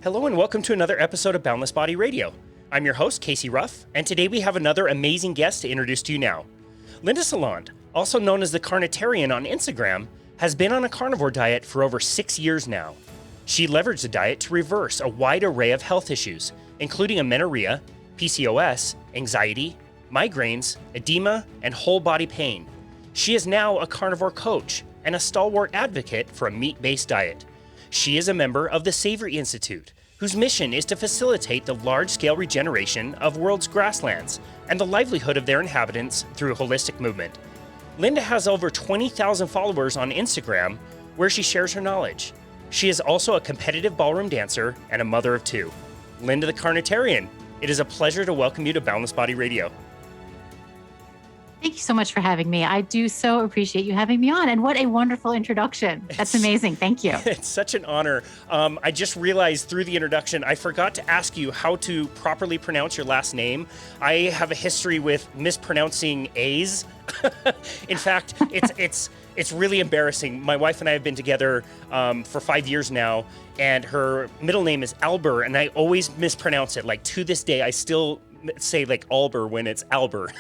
Hello and welcome to another episode of Boundless Body Radio. I'm your host, Casey Ruff, and today we have another amazing guest to introduce to you now. Linda Saland, also known as the Carnitarian on Instagram, has been on a carnivore diet for over 6 years now. She leveraged the diet to reverse a wide array of health issues, including amenorrhea, PCOS, anxiety, migraines, edema, and whole body pain. She is now a carnivore coach and a stalwart advocate for a meat-based diet. She is a member of the Savory Institute, whose mission is to facilitate the large-scale regeneration of world's grasslands and the livelihood of their inhabitants through a holistic movement. Linda has over 20,000 followers on Instagram, where she shares her knowledge. She is also a competitive ballroom dancer and a mother of two. Linda the Carnitarian, it is a pleasure to welcome you to Boundless Body Radio. Thank you so much for having me. I do so appreciate you having me on. And what a wonderful introduction. That's amazing. Thank you. It's such an honor. I just realized through the introduction, I forgot to ask you how to properly pronounce your last name. I have a history with mispronouncing A's. In fact, it's really embarrassing. My wife and I have been together for 5 years now, and her middle name is Albert, and I always mispronounce it. Like to this day, I still say like Albert when it's Albert.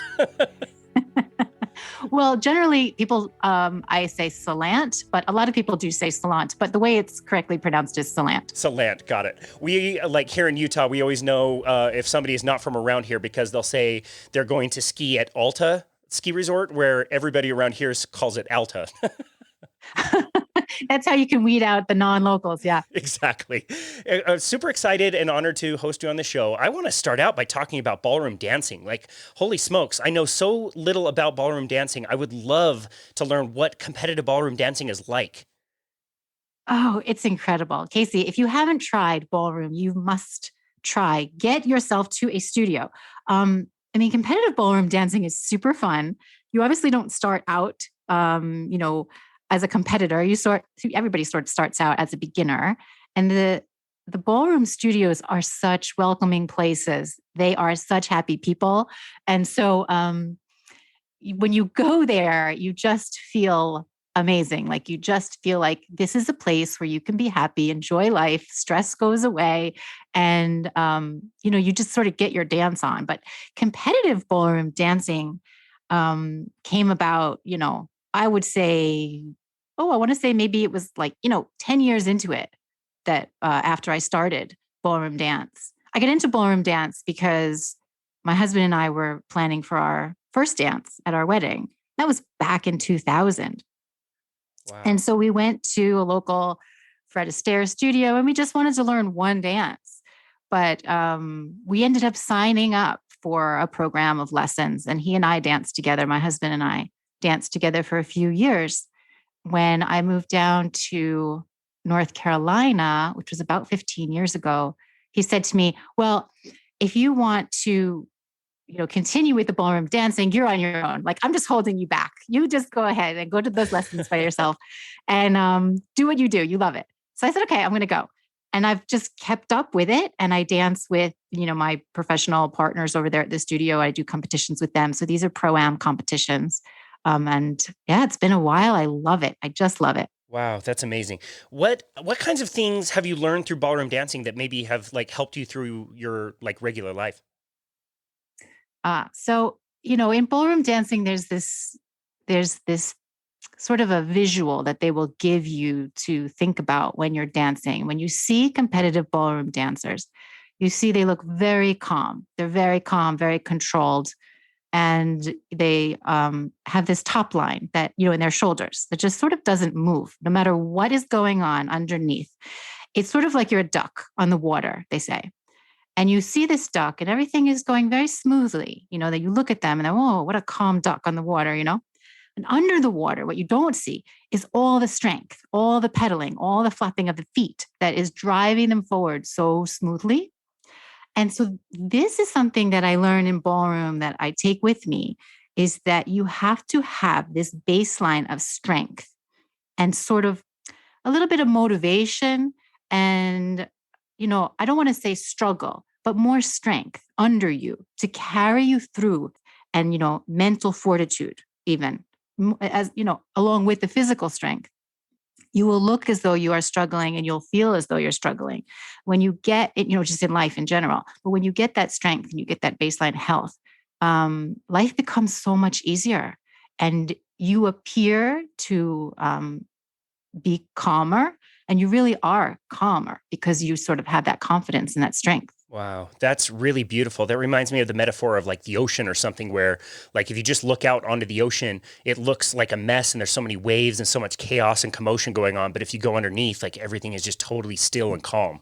Well, generally people, I say Salant, but a lot of people do say Salant, but the way it's correctly pronounced is Salant. Salant, got it. We, like here in Utah, we always know if somebody is not from around here because they'll say they're going to ski at Alta ski resort, where everybody around here calls it Alta. That's how you can weed out the non-locals. Yeah, exactly. Super excited and honored to host you on the show. I want to start out by talking about ballroom dancing. Like, holy smokes, I know so little about ballroom dancing. I would love to learn what competitive ballroom dancing is like. Oh, it's incredible. Casey, if you haven't tried ballroom, you must try. Get yourself to a studio. Competitive ballroom dancing is super fun. You obviously don't start out, as a competitor. Everybody sort of starts out as a beginner. And the ballroom studios are such welcoming places. They are such happy people. And so when you go there, you just feel amazing. Like you just feel like this is a place where you can be happy, enjoy life, stress goes away, and you just sort of get your dance on. But competitive ballroom dancing came about, I would say, I want to say maybe it was 10 years into it that after I started ballroom dance. I got into ballroom dance because my husband and I were planning for our first dance at our wedding. That was back in 2000. Wow. And so we went to a local Fred Astaire studio and we just wanted to learn one dance. But we ended up signing up for a program of lessons, and he and I danced together. My husband and I danced together for a few years. When I moved down to North Carolina, which was about 15 years ago, he said to me, well, if you want to, continue with the ballroom dancing, you're on your own. Like, I'm just holding you back. You just go ahead and go to those lessons by yourself and do what you do. You love it. So I said, okay, I'm going to go. And I've just kept up with it. And I dance with, my professional partners over there at the studio. I do competitions with them. So these are pro-am competitions. It's been a while. I love it. I just love it. Wow, that's amazing. What kinds of things have you learned through ballroom dancing that maybe have helped you through your regular life? In ballroom dancing, there's this sort of a visual that they will give you to think about when you're dancing. When you see competitive ballroom dancers, you see they look very calm. They're very calm, very controlled. And they have this top line that, in their shoulders that just sort of doesn't move no matter what is going on underneath. It's sort of like you're a duck on the water, they say. And you see this duck and everything is going very smoothly, that you look at them and they're, oh, what a calm duck on the water, And under the water, what you don't see is all the strength, all the pedaling, all the flapping of the feet that is driving them forward so smoothly. And so this is something that I learned in ballroom that I take with me, is that you have to have this baseline of strength and sort of a little bit of motivation and, I don't want to say struggle, but more strength under you to carry you through and, mental fortitude, even as, along with the physical strength. you will look as though you are struggling and you'll feel as though you're struggling. When you get it, just in life in general, but when you get that strength and you get that baseline health, life becomes so much easier and you appear to be calmer, and you really are calmer because you sort of have that confidence and that strength. Wow, that's really beautiful. That reminds me of the metaphor of like the ocean or something where like if you just look out onto the ocean, it looks like a mess and there's so many waves and so much chaos and commotion going on. But if you go underneath, like everything is just totally still and calm.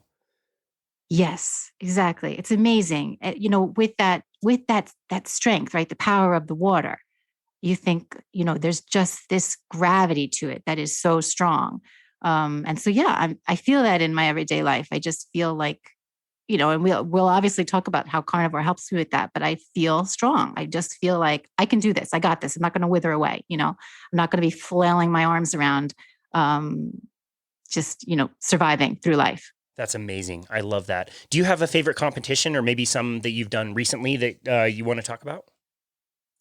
Yes, exactly. It's amazing. With that strength, right? The power of the water. You think, there's just this gravity to it that is so strong. And so, yeah, I feel that in my everyday life. I just feel like, and we'll obviously talk about how carnivore helps me with that, but I feel strong. I just feel like I can do this. I got this. I'm not going to wither away. I'm not going to be flailing my arms around, just, surviving through life. That's amazing. I love that. Do you have a favorite competition or maybe some that you've done recently that you want to talk about?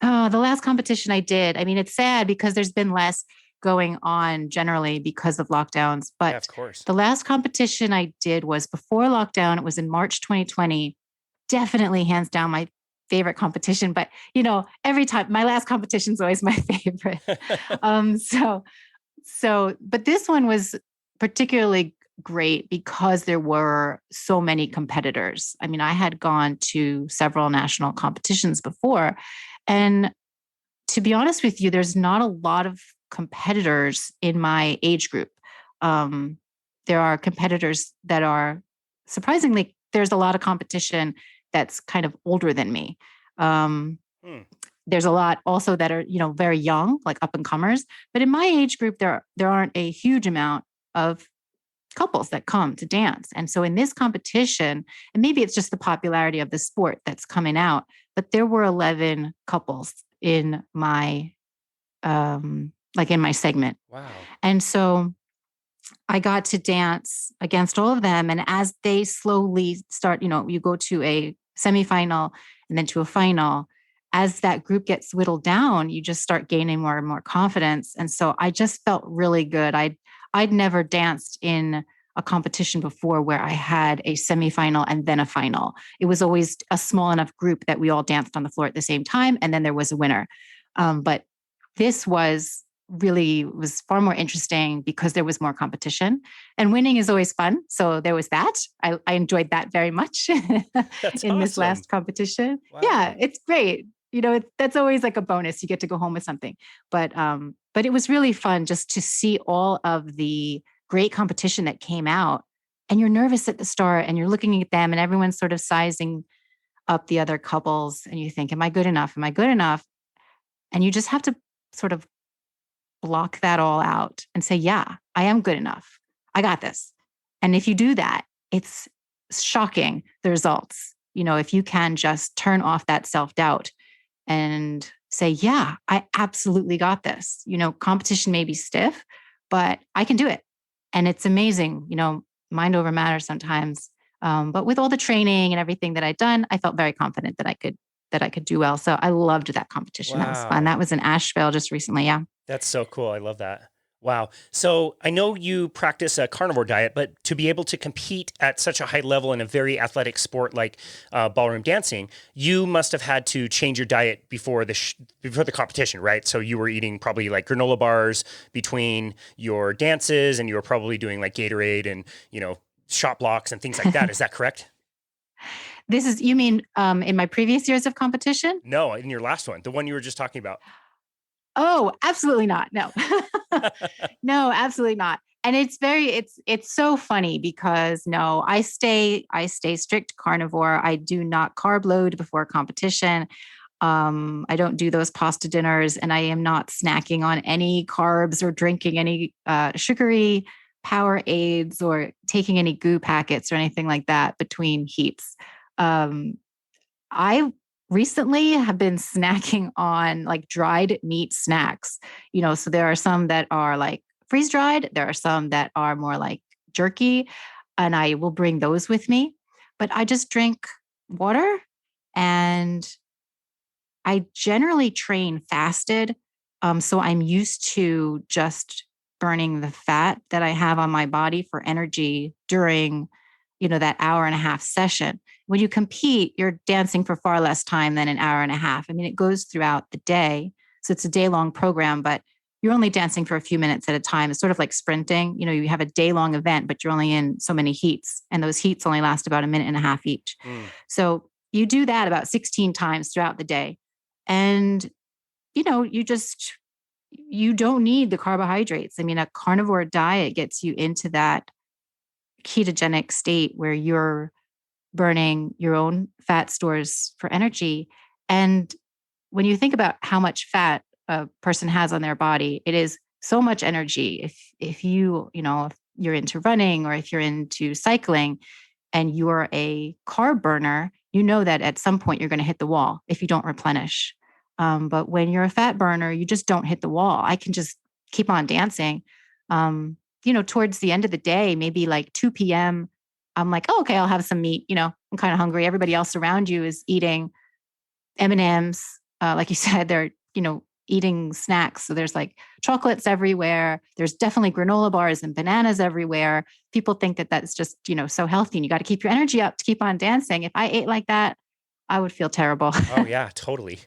Oh, the last competition I did. I mean, it's sad because there's been less going on generally because of lockdowns. Yeah, of But course. the last competition I did was before lockdown. It was in March 2020. Definitely hands down my favorite competition. But, every time my last competition is always my favorite. um, so, but this one was particularly great because there were so many competitors. I mean, I had gone to several national competitions before. And to be honest with you, there's not a lot of competitors in my age group. There are competitors that are surprisingly, there's a lot of competition that's kind of older than me. Um, Hmm. there's a lot also that are, very young, like up and comers. But in my age group, there aren't a huge amount of couples that come to dance. And so in this competition, and maybe it's just the popularity of the sport that's coming out, but there were 11 couples in my in my segment. Wow. And so I got to dance against all of them. And as they slowly start, you go to a semifinal and then to a final. As that group gets whittled down, you just start gaining more and more confidence. And so I just felt really good. I'd never danced in a competition before where I had a semifinal and then a final. It was always a small enough group that we all danced on the floor at the same time, and then there was a winner. But this was far more interesting because there was more competition, and winning is always fun. So there was that. I enjoyed that very much That's in this awesome. last competition. Wow. Yeah, it's great. That's always like a bonus. You get to go home with something. But it was really fun just to see all of the great competition that came out. And you're nervous at the start and you're looking at them and everyone's sort of sizing up the other couples. And you think, am I good enough? Am I good enough? And you just have to sort of block that all out and say, yeah, I am good enough. I got this. And if you do that, it's shocking the results. If you can just turn off that self-doubt and say, yeah, I absolutely got this. Competition may be stiff, but I can do it. And it's amazing, mind over matter sometimes. But with all the training and everything that I'd done, I felt very confident that I could do well. So I loved that competition. That was fun. Wow. That was in Asheville just recently. Yeah. That's so cool. I love that. Wow. So I know you practice a carnivore diet, but to be able to compete at such a high level in a very athletic sport like ballroom dancing, you must have had to change your diet before the competition, right? So you were eating probably like granola bars between your dances, and you were probably doing like Gatorade and shot blocks and things like that. Is that correct? You mean in my previous years of competition? No, in your last one, the one you were just talking about. Oh, absolutely not. No, no, absolutely not. And it's so funny because no, I stay strict carnivore. I do not carb load before competition. I don't do those pasta dinners, and I am not snacking on any carbs or drinking any sugary power aids or taking any goo packets or anything like that between heats. I recently have been snacking on like dried meat snacks. So there are some that are like freeze dried, there are some that are more like jerky, and I will bring those with me. But I just drink water, and I generally train fasted. So I'm used to just burning the fat that I have on my body for energy during, that hour and a half session. When you compete, you're dancing for far less time than an hour and a half. I mean, it goes throughout the day. So it's a day-long program, but you're only dancing for a few minutes at a time. It's sort of like sprinting. You have a day-long event, but you're only in so many heats. And those heats only last about a minute and a half each. So you do that about 16 times throughout the day. And, you don't need the carbohydrates. I mean, a carnivore diet gets you into that ketogenic state where you're burning your own fat stores for energy. And when you think about how much fat a person has on their body, it is so much energy. If you're into running or if you're into cycling and you're a carb burner, you know that at some point you're going to hit the wall if you don't replenish. But when you're a fat burner, you just don't hit the wall. I can just keep on dancing. Towards the end of the day, maybe like 2 p.m., I'm like, oh, okay, I'll have some meat. I'm kind of hungry. Everybody else around you is eating M&Ms. Like you said, they're, eating snacks. So there's like chocolates everywhere. There's definitely granola bars and bananas everywhere. People think that that's just, so healthy and you got to keep your energy up to keep on dancing. If I ate like that, I would feel terrible. Oh yeah, totally.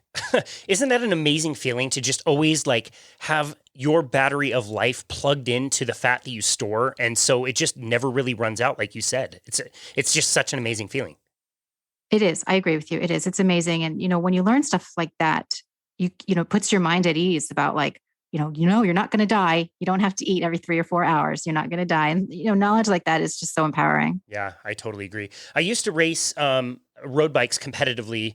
Isn't that an amazing feeling to just always like have your battery of life plugged into the fat that you store, and so it just never really runs out, like you said. It's just such an amazing feeling. It is. I agree with you. It is. It's amazing. And when you learn stuff like that, it puts your mind at ease about like, you're not going to die. You don't have to eat every 3 or 4 hours. You're not going to die. And knowledge like that is just so empowering. Yeah, I totally agree. I used to race road bikes competitively,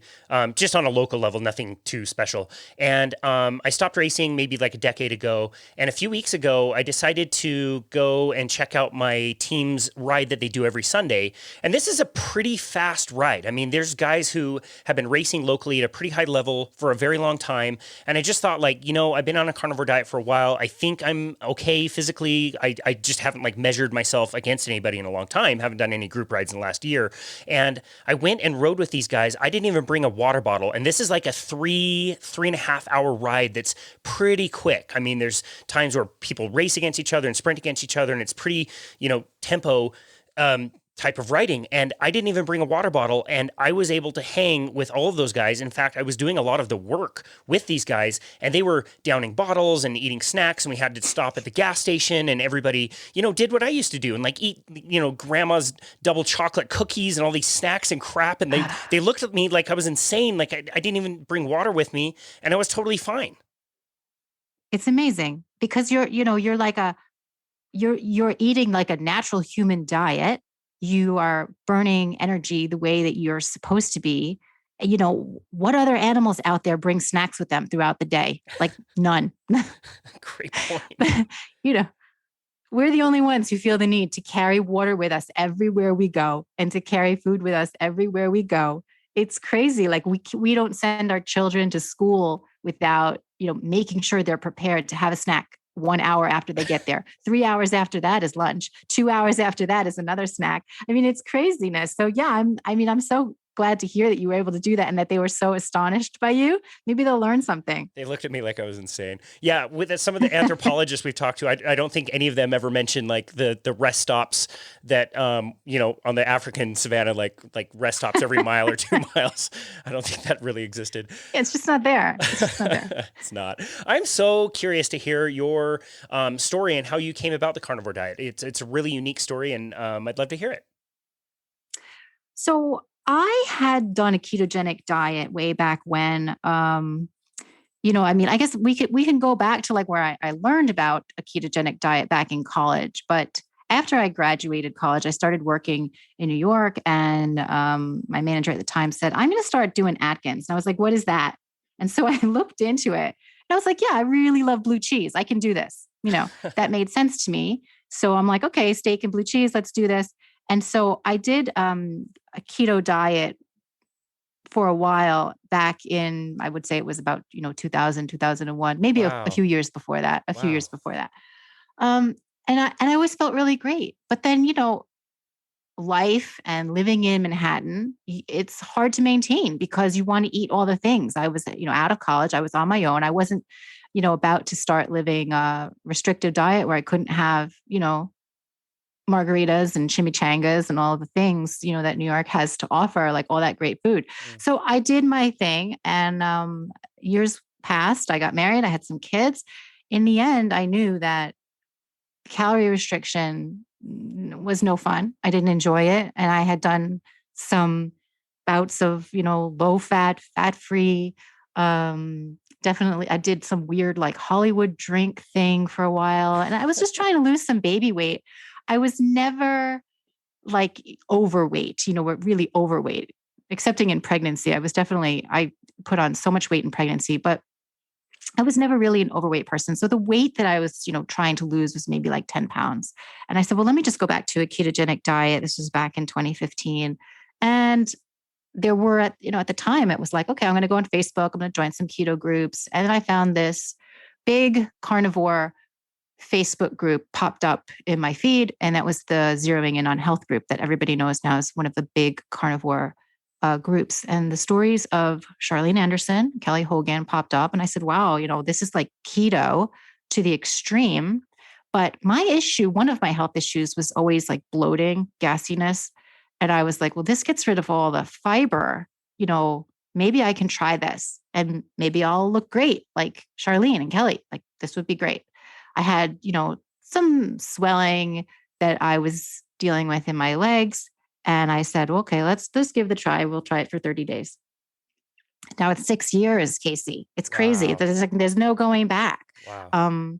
just on a local level, nothing too special. And I stopped racing maybe like a decade ago. And a few weeks ago, I decided to go and check out my team's ride that they do every Sunday. And this is a pretty fast ride. I mean, there's guys who have been racing locally at a pretty high level for a very long time. And I just thought like, I've been on a carnivore diet for a while. I think I'm okay physically. I just haven't like measured myself against anybody in a long time. Haven't done any group rides in the last year. And I went and rode with these guys. I didn't even bring a water bottle. And this is like a 3.5 hour ride that's pretty quick. I mean, there's times where people race against each other and sprint against each other, and it's pretty, tempo type of riding. And I didn't even bring a water bottle, and I was able to hang with all of those guys. In fact, I was doing a lot of the work with these guys, and they were downing bottles and eating snacks, and we had to stop at the gas station, and everybody, did what I used to do and like eat, grandma's double chocolate cookies and all these snacks and crap. And they looked at me like I was insane. Like I didn't even bring water with me, and I was totally fine. It's amazing because you're eating like a natural human diet. You are burning energy the way that you're supposed to be. What other animals out there bring snacks with them throughout the day? Like none. Great point. We're the only ones who feel the need to carry water with us everywhere we go and to carry food with us everywhere we go. It's crazy. Like we don't send our children to school without, making sure they're prepared to have a snack 1 hour after they get there. 3 hours after that is lunch. 2 hours after that is another snack. I mean, it's craziness. So yeah, I'm so glad to hear that you were able to do that and that they were so astonished by you. Maybe they'll learn something. They looked at me like I was insane. Yeah, with some of the anthropologists we've talked to, I don't think any of them ever mentioned like the rest stops that on the African savannah, like rest stops every mile or 2 miles. I don't think that really existed. Yeah, it's just not there. It's just not there. It's not. I'm so curious to hear your story and how you came about the carnivore diet. It's a really unique story, and I'd love to hear it. So I had done a ketogenic diet way back when, I guess we can go back to like where I learned about a ketogenic diet back in college. But after I graduated college, I started working in New York, and my manager at the time said, I'm going to start doing Atkins. And I was like, what is that? And so I looked into it, and I was like, yeah, I really love blue cheese. I can do this. That made sense to me. So I'm like, okay, steak and blue cheese, let's do this. And so I did a keto diet for a while back in, I would say it was about, 2000, 2001, maybe Wow. a few years before that, Wow. And I always felt really great. But then, life and living in Manhattan, it's hard to maintain because you want to eat all the things. I was, out of college. I was on my own. I wasn't, about to start living a restrictive diet where I couldn't have, margaritas and chimichangas and all the things, that New York has to offer, like all that great food. So I did my thing, and years passed. I got married. I had some kids. In the end, I knew that calorie restriction was no fun. I didn't enjoy it. And I had done some bouts of, low fat, fat free. Definitely, I did some weird like Hollywood drink thing for a while. And I was just trying to lose some baby weight. I was never like overweight, really overweight, excepting in pregnancy. I put on so much weight in pregnancy, but I was never really an overweight person. So the weight that I was, trying to lose was maybe like 10 pounds. And I said, well, let me just go back to a ketogenic diet. This was back in 2015. And there were, at the time, it was like, okay, I'm going to go on Facebook. I'm going to join some keto groups. And then I found this big carnivore Facebook group popped up in my feed. And that was the Zeroing In on Health group that everybody knows now is one of the big carnivore groups. And the stories of Charlene Anderson, Kelly Hogan popped up. And I said, wow, this is like keto to the extreme. But my issue, one of my health issues was always like bloating, gassiness. And I was like, well, this gets rid of all the fiber. Maybe I can try this and maybe I'll look great like Charlene and Kelly. Like this would be great. I had, some swelling that I was dealing with in my legs. And I said, well, okay, let's give it a try. We'll try it for 30 days. Now it's 6 years, Casey. It's crazy. Wow. There's no going back. Wow.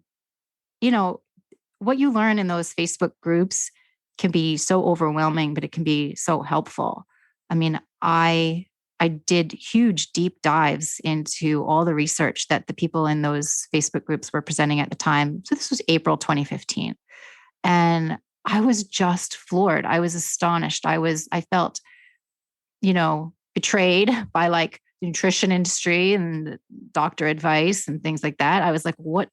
What you learn in those Facebook groups can be so overwhelming, but it can be so helpful. I mean, I did huge deep dives into all the research that the people in those Facebook groups were presenting at the time. So this was April 2015. And I was just floored. I was astonished. I felt, betrayed by like the nutrition industry and doctor advice and things like that. I was like, what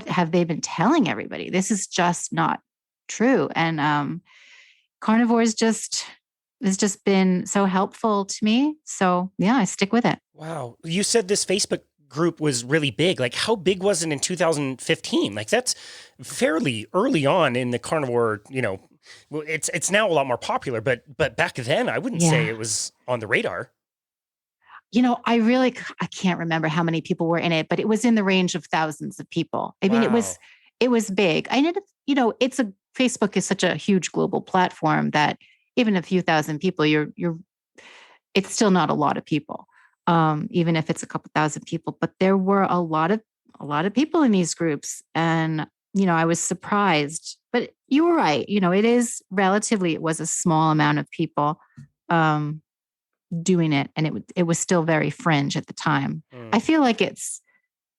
have they been telling everybody? This is just not true. And carnivore has just been so helpful to me. So yeah, I stick with it. Wow. You said this Facebook group was really big. Like how big was it in 2015? Like that's fairly early on in the carnivore, well, it's now a lot more popular, but back then I wouldn't say it was on the radar. I can't remember how many people were in it, but it was in the range of thousands of people. I mean, it was big. And Facebook is such a huge global platform that even a few thousand people, it's still not a lot of people. Even if it's a couple thousand people, but there were a lot of people in these groups. And, I was surprised, but you were right. It was a small amount of people, doing it. And it was still very fringe at the time. I feel like it's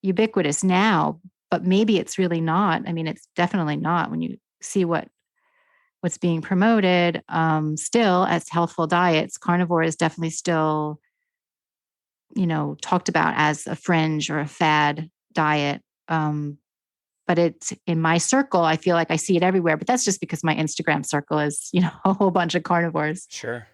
ubiquitous now, but maybe it's really not. I mean, it's definitely not when you see what's being promoted. Still as healthful diets, carnivore is definitely still, talked about as a fringe or a fad diet. But it's in my circle, I feel like I see it everywhere, but that's just because my Instagram circle is, a whole bunch of carnivores. Sure.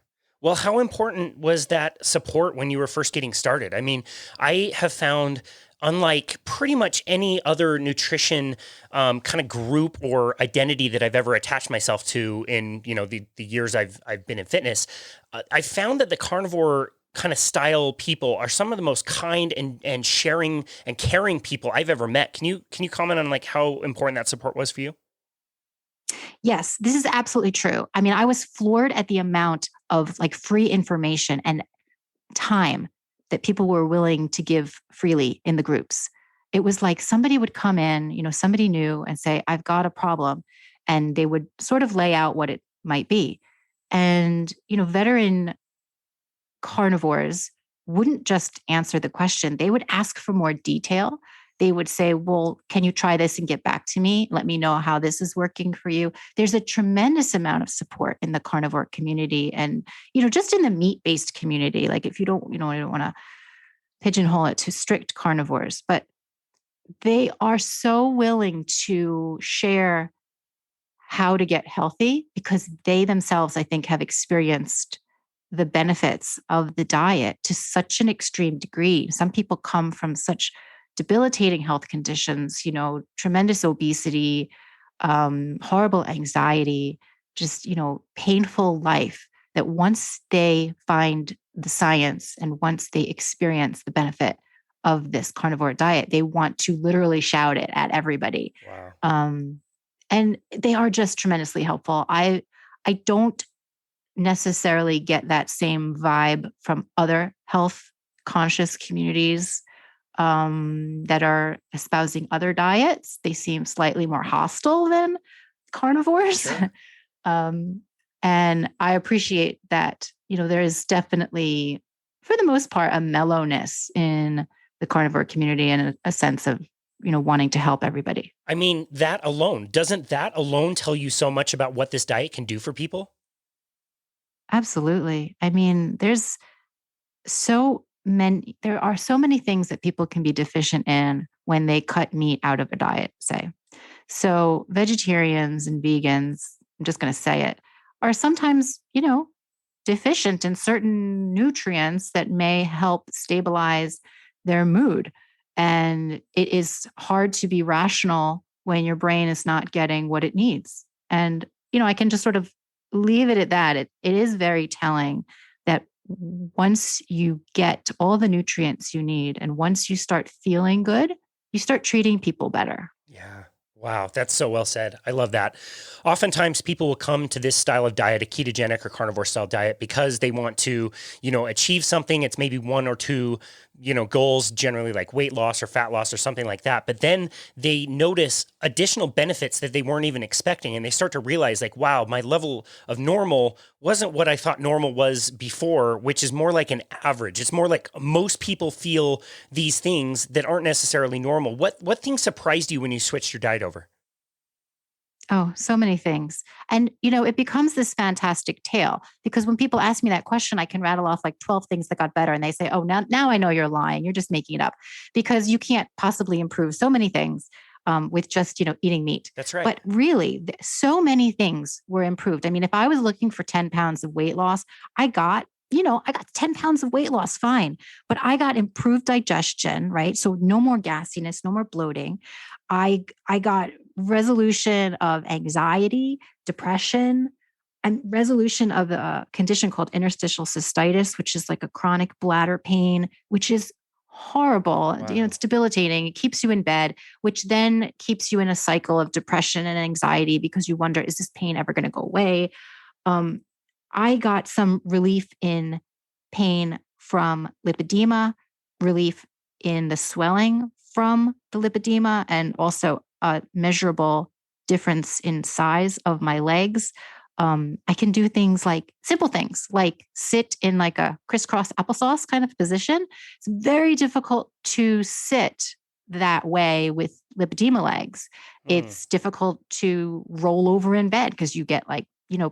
Well, how important was that support when you were first getting started? I mean, I have found, unlike pretty much any other nutrition kind of group or identity that I've ever attached myself to in, the years I've been in fitness, I found that the carnivore kind of style people are some of the most kind and sharing and caring people I've ever met. Can you comment on like how important that support was for you? Yes, this is absolutely true. I mean, I was floored at the amount of like free information and time that people were willing to give freely in the groups. It was like somebody would come in, somebody new and say, I've got a problem. And they would sort of lay out what it might be. And, veteran carnivores wouldn't just answer the question. They would ask for more detail. They would say, well, can you try this and get back to me? Let me know how this is working for you. There's a tremendous amount of support in the carnivore community and, just in the meat-based community. Like if you don't, I don't want to pigeonhole it to strict carnivores, but they are so willing to share how to get healthy because they themselves, I think, have experienced the benefits of the diet to such an extreme degree. Some people come from such debilitating health conditions, tremendous obesity, horrible anxiety, just, painful life, that once they find the science and once they experience the benefit of this carnivore diet, they want to literally shout it at everybody. Wow. And they are just tremendously helpful. I don't necessarily get that same vibe from other health conscious communities that are espousing other diets. They seem slightly more hostile than carnivores. Sure. And I appreciate that, there is definitely, for the most part, a mellowness in the carnivore community and a sense of, wanting to help everybody. I mean, doesn't that alone tell you so much about what this diet can do for people? Absolutely. I mean, there are so many things that people can be deficient in when they cut meat out of a diet, say. So vegetarians and vegans, I'm just going to say it, are sometimes, deficient in certain nutrients that may help stabilize their mood. And it is hard to be rational when your brain is not getting what it needs. And, I can just sort of leave it at that. It is very telling that once you get all the nutrients you need and once you start feeling good, you start treating people better. Yeah. Wow, that's so well said. I love that. Oftentimes people will come to this style of diet, a ketogenic or carnivore style diet, because they want to, achieve something. It's maybe one or two, goals, generally like weight loss or fat loss or something like that. But then they notice additional benefits that they weren't even expecting. And they start to realize like, wow, my level of normal wasn't what I thought normal was before, which is more like an average. It's more like most people feel these things that aren't necessarily normal. What things surprised you when you switched your diet over? Oh, so many things. And, it becomes this fantastic tale because when people ask me that question, I can rattle off like 12 things that got better. And they say, oh, now I know you're lying. You're just making it up because you can't possibly improve so many things with just, eating meat. That's right. But really, so many things were improved. I mean, if I was looking for 10 pounds of weight loss, I got 10 pounds of weight loss, fine. But I got improved digestion, right? So no more gassiness, no more bloating. I got resolution of anxiety, depression, and resolution of a condition called interstitial cystitis, which is like a chronic bladder pain, which is horrible. Wow. It's debilitating. It keeps you in bed, which then keeps you in a cycle of depression and anxiety because you wonder, is this pain ever going to go away? I got some relief in pain from lipedema, relief in the swelling from the lipedema, and also a measurable difference in size of my legs. I can do things like simple things like sit in like a crisscross applesauce kind of position. It's very difficult to sit that way with lipedema legs. It's difficult to roll over in bed because you get like,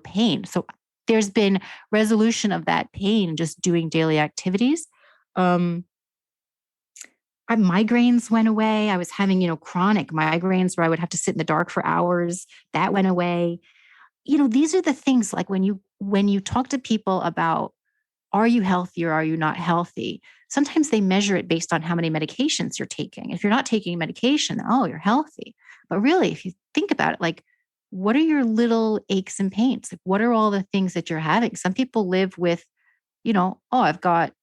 pain. So there's been resolution of that pain just doing daily activities. Migraines went away. I was having, chronic migraines where I would have to sit in the dark for hours. That went away. These are the things like when you talk to people about, are you healthy or are you not healthy? Sometimes they measure it based on how many medications you're taking. If you're not taking medication, oh, you're healthy. But really, if you think about it, like, what are your aches and pains? Like, what are all the things that you're having? Some people live with, I've got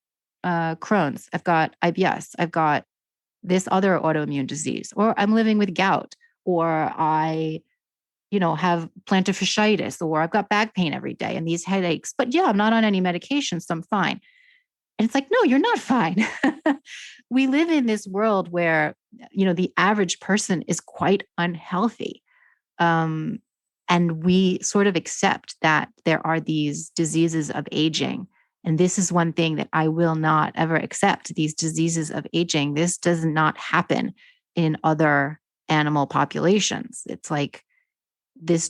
Crohn's, I've got IBS, I've got this other autoimmune disease, or I'm living with gout, or I, have plantar fasciitis, or I've got back pain every day and these headaches. But yeah, I'm not on any medication, so I'm fine. And it's like, no, you're not fine. We live in this world where, the average person is quite unhealthy. And we sort of accept that there are these diseases of aging. And this is one thing that I will not ever accept, these diseases of aging. This does not happen in other animal populations. It's like, this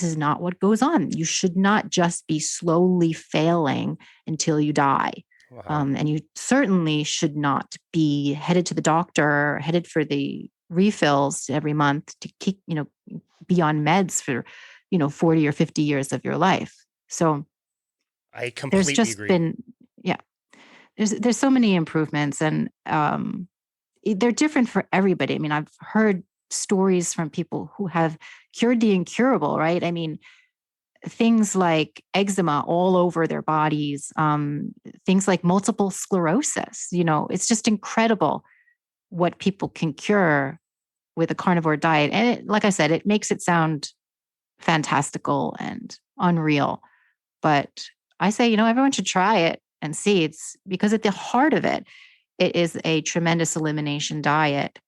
is not what goes on. You should not just be slowly failing until you die. Wow. And you certainly should not be headed to the doctor, headed for the refills every month to keep, be on meds for, 40 or 50 years of your life. So I there's completely just agree. been, yeah, there's so many improvements, and they're different for everybody. I mean, I've heard stories from people who have cured the incurable, right? I mean, things like eczema all over their bodies, things like multiple sclerosis. It's just incredible what people can cure with a carnivore diet. And like I said, it makes it sound fantastical and unreal. But I say, everyone should try it and see. It's because at the heart of it, it is a tremendous elimination diet,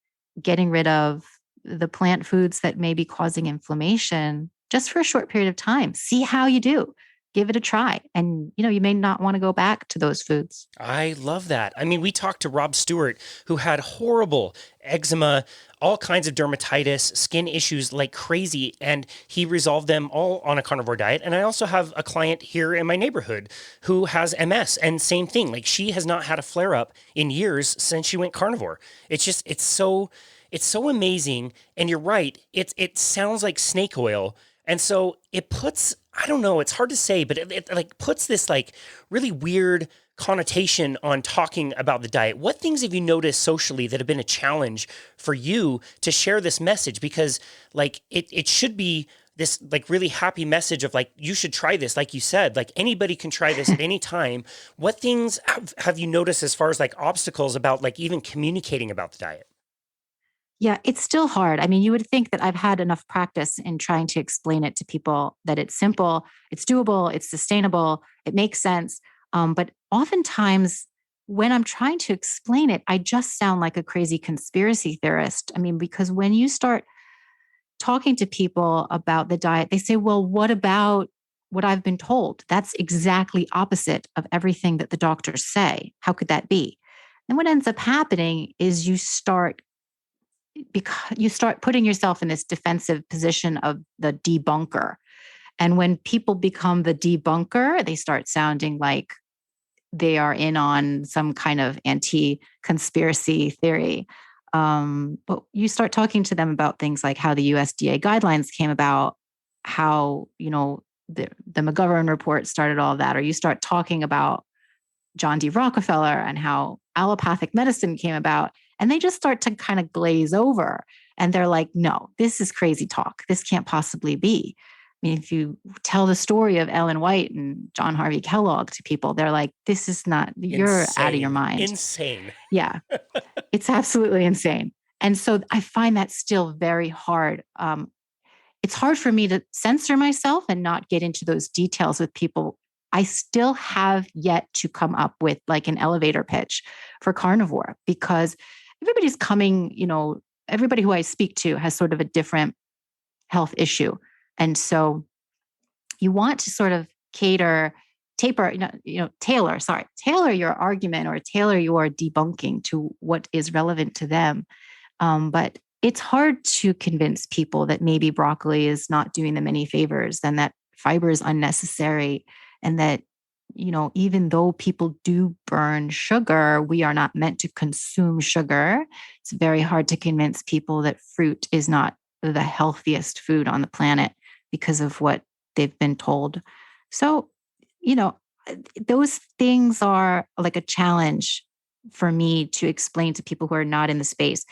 getting rid of the plant foods that may be causing inflammation just for a short period of time. See how you do. Give it a try. And, you may not want to go back to those foods. I love that. I mean, we talked to Rob Stewart, who had horrible eczema, all kinds of dermatitis, skin issues like crazy, and he resolved them all on a carnivore diet. And I also have a client here in my neighborhood who has MS, and same thing. Like, she has not had a flare up in years since she went carnivore. It's so amazing. And you're right. It sounds like snake oil. And so it puts, I don't know, it's hard to say, but it like puts this like really weird connotation on talking about the diet. What things have you noticed socially that have been a challenge for you to share this message? Because like it should be this like really happy message of like, you should try this. Like you said, like anybody can try this at any time. What things have you noticed as far as like obstacles about like even communicating about the diet? Yeah, it's still hard. I mean, you would think that I've had enough practice in trying to explain it to people that it's simple, it's doable, it's sustainable, it makes sense. But oftentimes, when I'm trying to explain it, I just sound like a crazy conspiracy theorist. I mean, because when you start talking to people about the diet, they say, well, what about what I've been told? That's exactly opposite of everything that the doctors say. How could that be? And what ends up happening is you start putting yourself in this defensive position of the debunker. And when people become the debunker, they start sounding like they are in on some kind of anti-conspiracy theory. But you start talking to them about things like how the USDA guidelines came about, how, the McGovern report started all of that, or you start talking about John D. Rockefeller and how allopathic medicine came about, and they just start to kind of glaze over. And they're like, no, this is crazy talk. This can't possibly be. I mean, if you tell the story of Ellen White and John Harvey Kellogg to people, they're like, this is not, you're out of your mind. Insane. Yeah, it's absolutely insane. And so I find that still very hard. It's hard for me to censor myself and not get into those details with people. I still have yet to come up with like an elevator pitch for carnivore, because everybody's coming, everybody who I speak to has sort of a different health issue. And so you want to sort of tailor your argument or tailor your debunking to what is relevant to them. But it's hard to convince people that maybe broccoli is not doing them any favors and that fiber is unnecessary, and that, even though people do burn sugar, we are not meant to consume sugar. It's very hard to convince people that fruit is not the healthiest food on the planet because of what they've been told. So, those things are like a challenge for me to explain to people who are not in the space.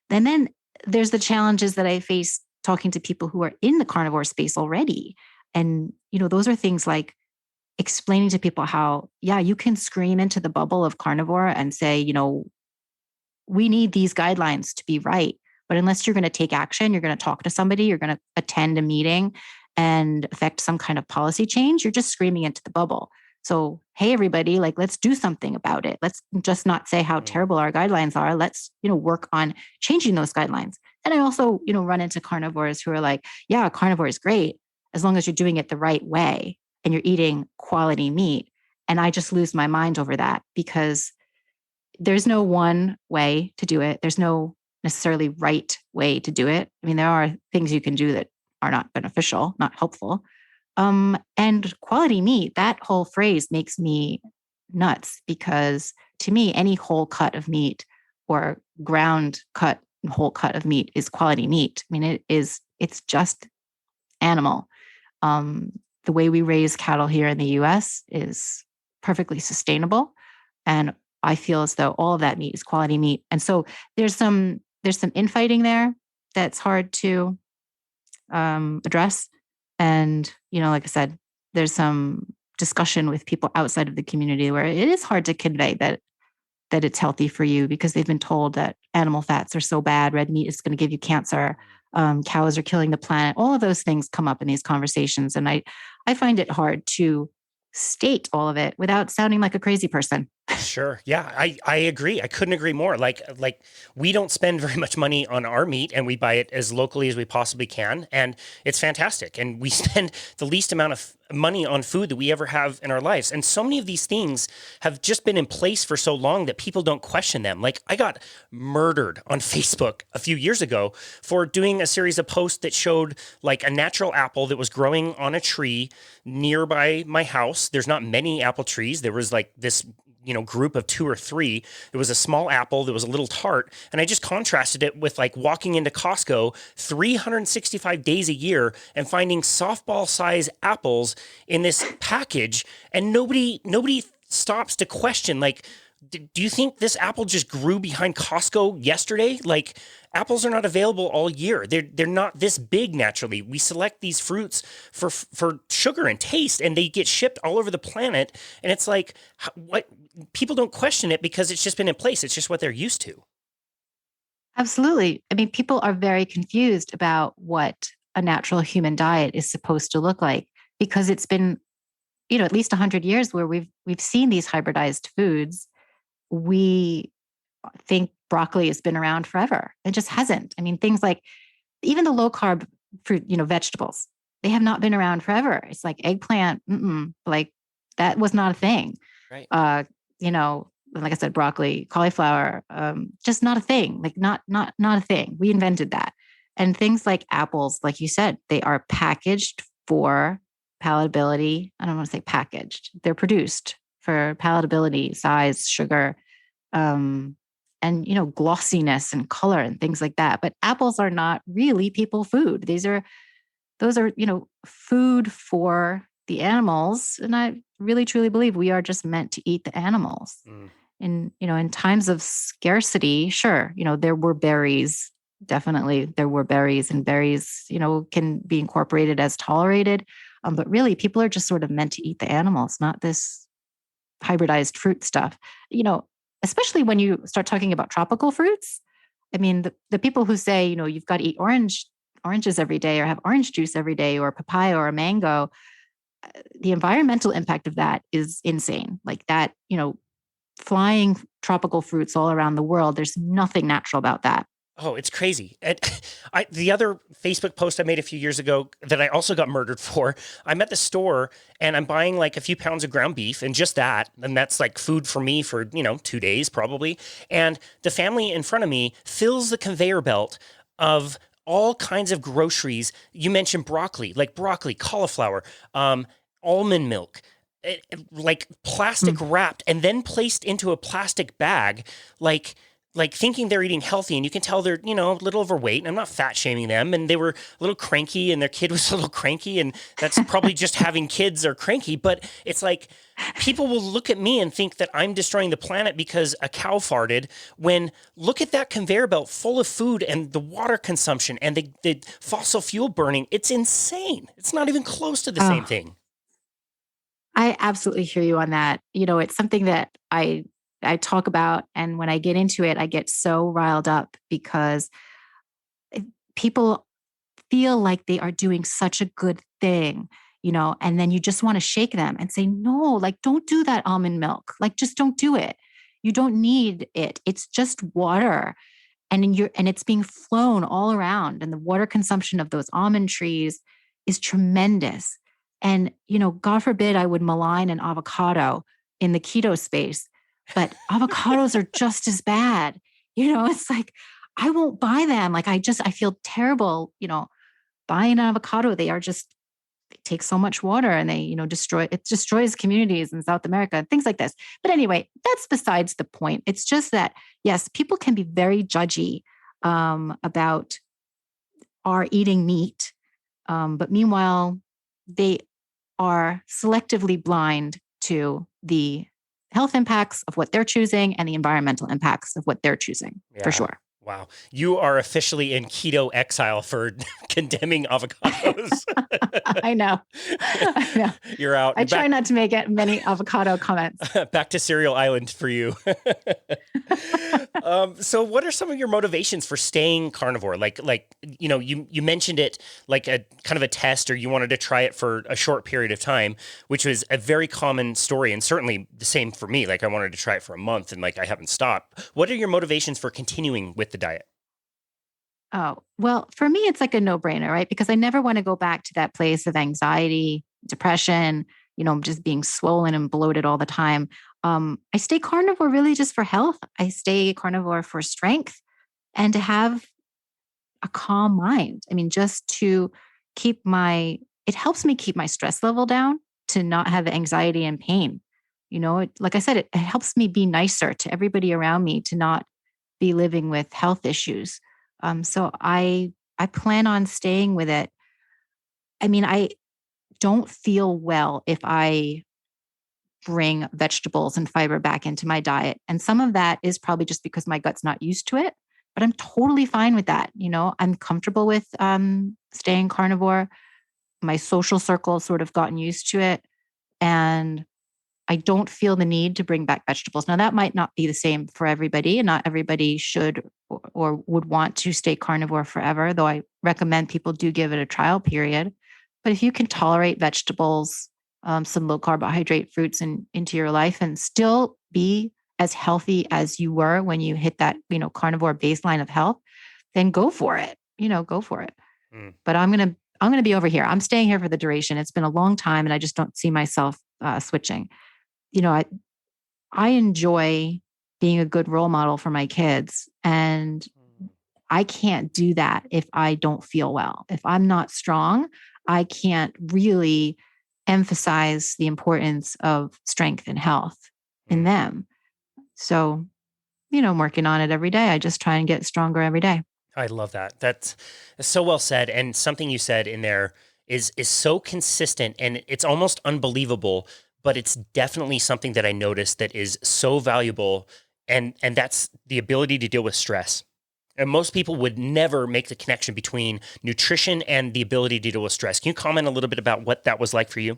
And then there's the challenges that I face talking to people who are in the carnivore space already. And, those are things like explaining to people how, yeah, you can scream into the bubble of carnivore and say, we need these guidelines to be right. But unless you're going to take action, you're going to talk to somebody, you're going to attend a meeting and affect some kind of policy change, you're just screaming into the bubble. So, hey, everybody, like, let's do something about it. Let's just not say how terrible our guidelines are. Let's, work on changing those guidelines. And I also, run into carnivores who are like, yeah, carnivore is great as long as you're doing it the right way and you're eating quality meat. And I just lose my mind over that, because there's no one way to do it. There's no necessarily right way to do it. I mean, there are things you can do that are not beneficial, not helpful. And quality meat, that whole phrase makes me nuts, because to me, any whole cut of meat or ground cut whole cut of meat is quality meat. I mean, it's just animal. The way we raise cattle here in the US is perfectly sustainable. And I feel as though all of that meat is quality meat. And so there's some infighting there that's hard to address. And, like I said, there's some discussion with people outside of the community where it is hard to convey that it's healthy for you because they've been told that animal fats are so bad, red meat is going to give you cancer, cows are killing the planet. All of those things come up in these conversations. And I find it hard to state all of it without sounding like a crazy person. Sure. Yeah, I agree. I couldn't agree more. Like we don't spend very much money on our meat and we buy it as locally as we possibly can. And it's fantastic. And we spend the least amount of money on food that we ever have in our lives. And so many of these things have just been in place for so long that people don't question them. Like I got murdered on Facebook a few years ago for doing a series of posts that showed like a natural apple that was growing on a tree nearby my house. There's not many apple trees. There was like this group of 2 or 3. It was a small apple that was a little tart. And I just contrasted it with like walking into Costco 365 days a year and finding softball size apples in this package. And nobody stops to question, like, do you think this apple just grew behind Costco yesterday? Like apples are not available all year. They're not this big naturally. We select these fruits for sugar and taste, and they get shipped all over the planet. And it's like, what people don't question it because it's just been in place. It's just what they're used to. Absolutely. I mean, people are very confused about what a natural human diet is supposed to look like because it's been, at least 100 years where we've seen these hybridized foods. We think broccoli has been around forever. It just hasn't. I mean, things like even the low carb fruit, vegetables, they have not been around forever. It's like eggplant, like that was not a thing. Right. Like I said, broccoli, cauliflower, just not a thing. Like not a thing. We invented that. And things like apples, like you said, they are packaged for palatability. I don't want to say packaged. They're produced for palatability, size, sugar, and glossiness and color and things like that. But apples are not really people food. Those are food for the animals. And I really truly believe we are just meant to eat the animals. In times of scarcity, sure, there were berries. Definitely there were berries, and berries, can be incorporated as tolerated. But really people are just sort of meant to eat the animals, not this hybridized fruit stuff, especially when you start talking about tropical fruits. I mean, the people who say, you've got to eat oranges every day or have orange juice every day or papaya or a mango, the environmental impact of that is insane. Like that, flying tropical fruits all around the world, there's nothing natural about that. Oh, it's crazy. The other Facebook post I made a few years ago that I also got murdered for, I'm at the store and I'm buying like a few pounds of ground beef and just that. And that's like food for me for, 2 days probably. And the family in front of me fills the conveyor belt of all kinds of groceries. You mentioned broccoli, cauliflower, almond milk, like plastic wrapped and then placed into a plastic bag, like thinking they're eating healthy, and you can tell they're, a little overweight, and I'm not fat shaming them. And they were a little cranky and their kid was a little cranky, and that's probably just having kids are cranky. But it's like people will look at me and think that I'm destroying the planet because a cow farted, when look at that conveyor belt full of food and the water consumption and the fossil fuel burning. It's insane. It's not even close to the same thing. I absolutely hear you on that. It's something that I talk about. And when I get into it, I get so riled up because people feel like they are doing such a good thing, and then you just want to shake them and say, no, like, don't do that almond milk. Like, just don't do it. You don't need it. It's just water. And it's being flown all around. And the water consumption of those almond trees is tremendous. And, God forbid I would malign an avocado in the keto space, but avocados are just as bad. It's like, I won't buy them. Like, I feel terrible, buying an avocado. They take so much water and they, destroys communities in South America and things like this. But anyway, that's besides the point. It's just that, yes, people can be very judgy about our eating meat. But meanwhile, they are selectively blind to the health impacts of what they're choosing and the environmental impacts of what they're choosing, for Yeah. sure. Wow. You are officially in keto exile for condemning avocados. I know. I know. You're out. I try not to make many avocado comments. Back to Cereal Island for you. So what are some of your motivations for staying carnivore? You mentioned it like a kind of a test, or you wanted to try it for a short period of time, which was a very common story, and certainly the same for me. Like I wanted to try it for a month and like I haven't stopped. What are your motivations for continuing with the diet? Oh, well, for me, it's like a no brainer, right? Because I never want to go back to that place of anxiety, depression, just being swollen and bloated all the time. I stay carnivore really just for health. I stay carnivore for strength and to have a calm mind. I mean, just to it helps me keep my stress level down, to not have anxiety and pain. Like I said, it helps me be nicer to everybody around me, to not be living with health issues. So I plan on staying with it. I mean, I don't feel well if I bring vegetables and fiber back into my diet. And some of that is probably just because my gut's not used to it, but I'm totally fine with that. I'm comfortable with staying carnivore. My social circle has sort of gotten used to it. And I don't feel the need to bring back vegetables. Now, that might not be the same for everybody, and not everybody should or would want to stay carnivore forever, though I recommend people do give it a trial period. But if you can tolerate vegetables, some low carbohydrate fruits into your life and still be as healthy as you were when you hit that, carnivore baseline of health, then go for it. Go for it. But I'm going to be over here. I'm staying here for the duration. It's been a long time and I just don't see myself switching. I enjoy being a good role model for my kids, and I can't do that if I don't feel well. If I'm not strong, I can't really emphasize the importance of strength and health in them. So, I'm working on it every day. I just try and get stronger every day. I love that. That's so well said. And something you said in there is so consistent, and it's almost unbelievable, but it's definitely something that I noticed that is so valuable. And that's the ability to deal with stress. And most people would never make the connection between nutrition and the ability to deal with stress. Can you comment a little bit about what that was like for you?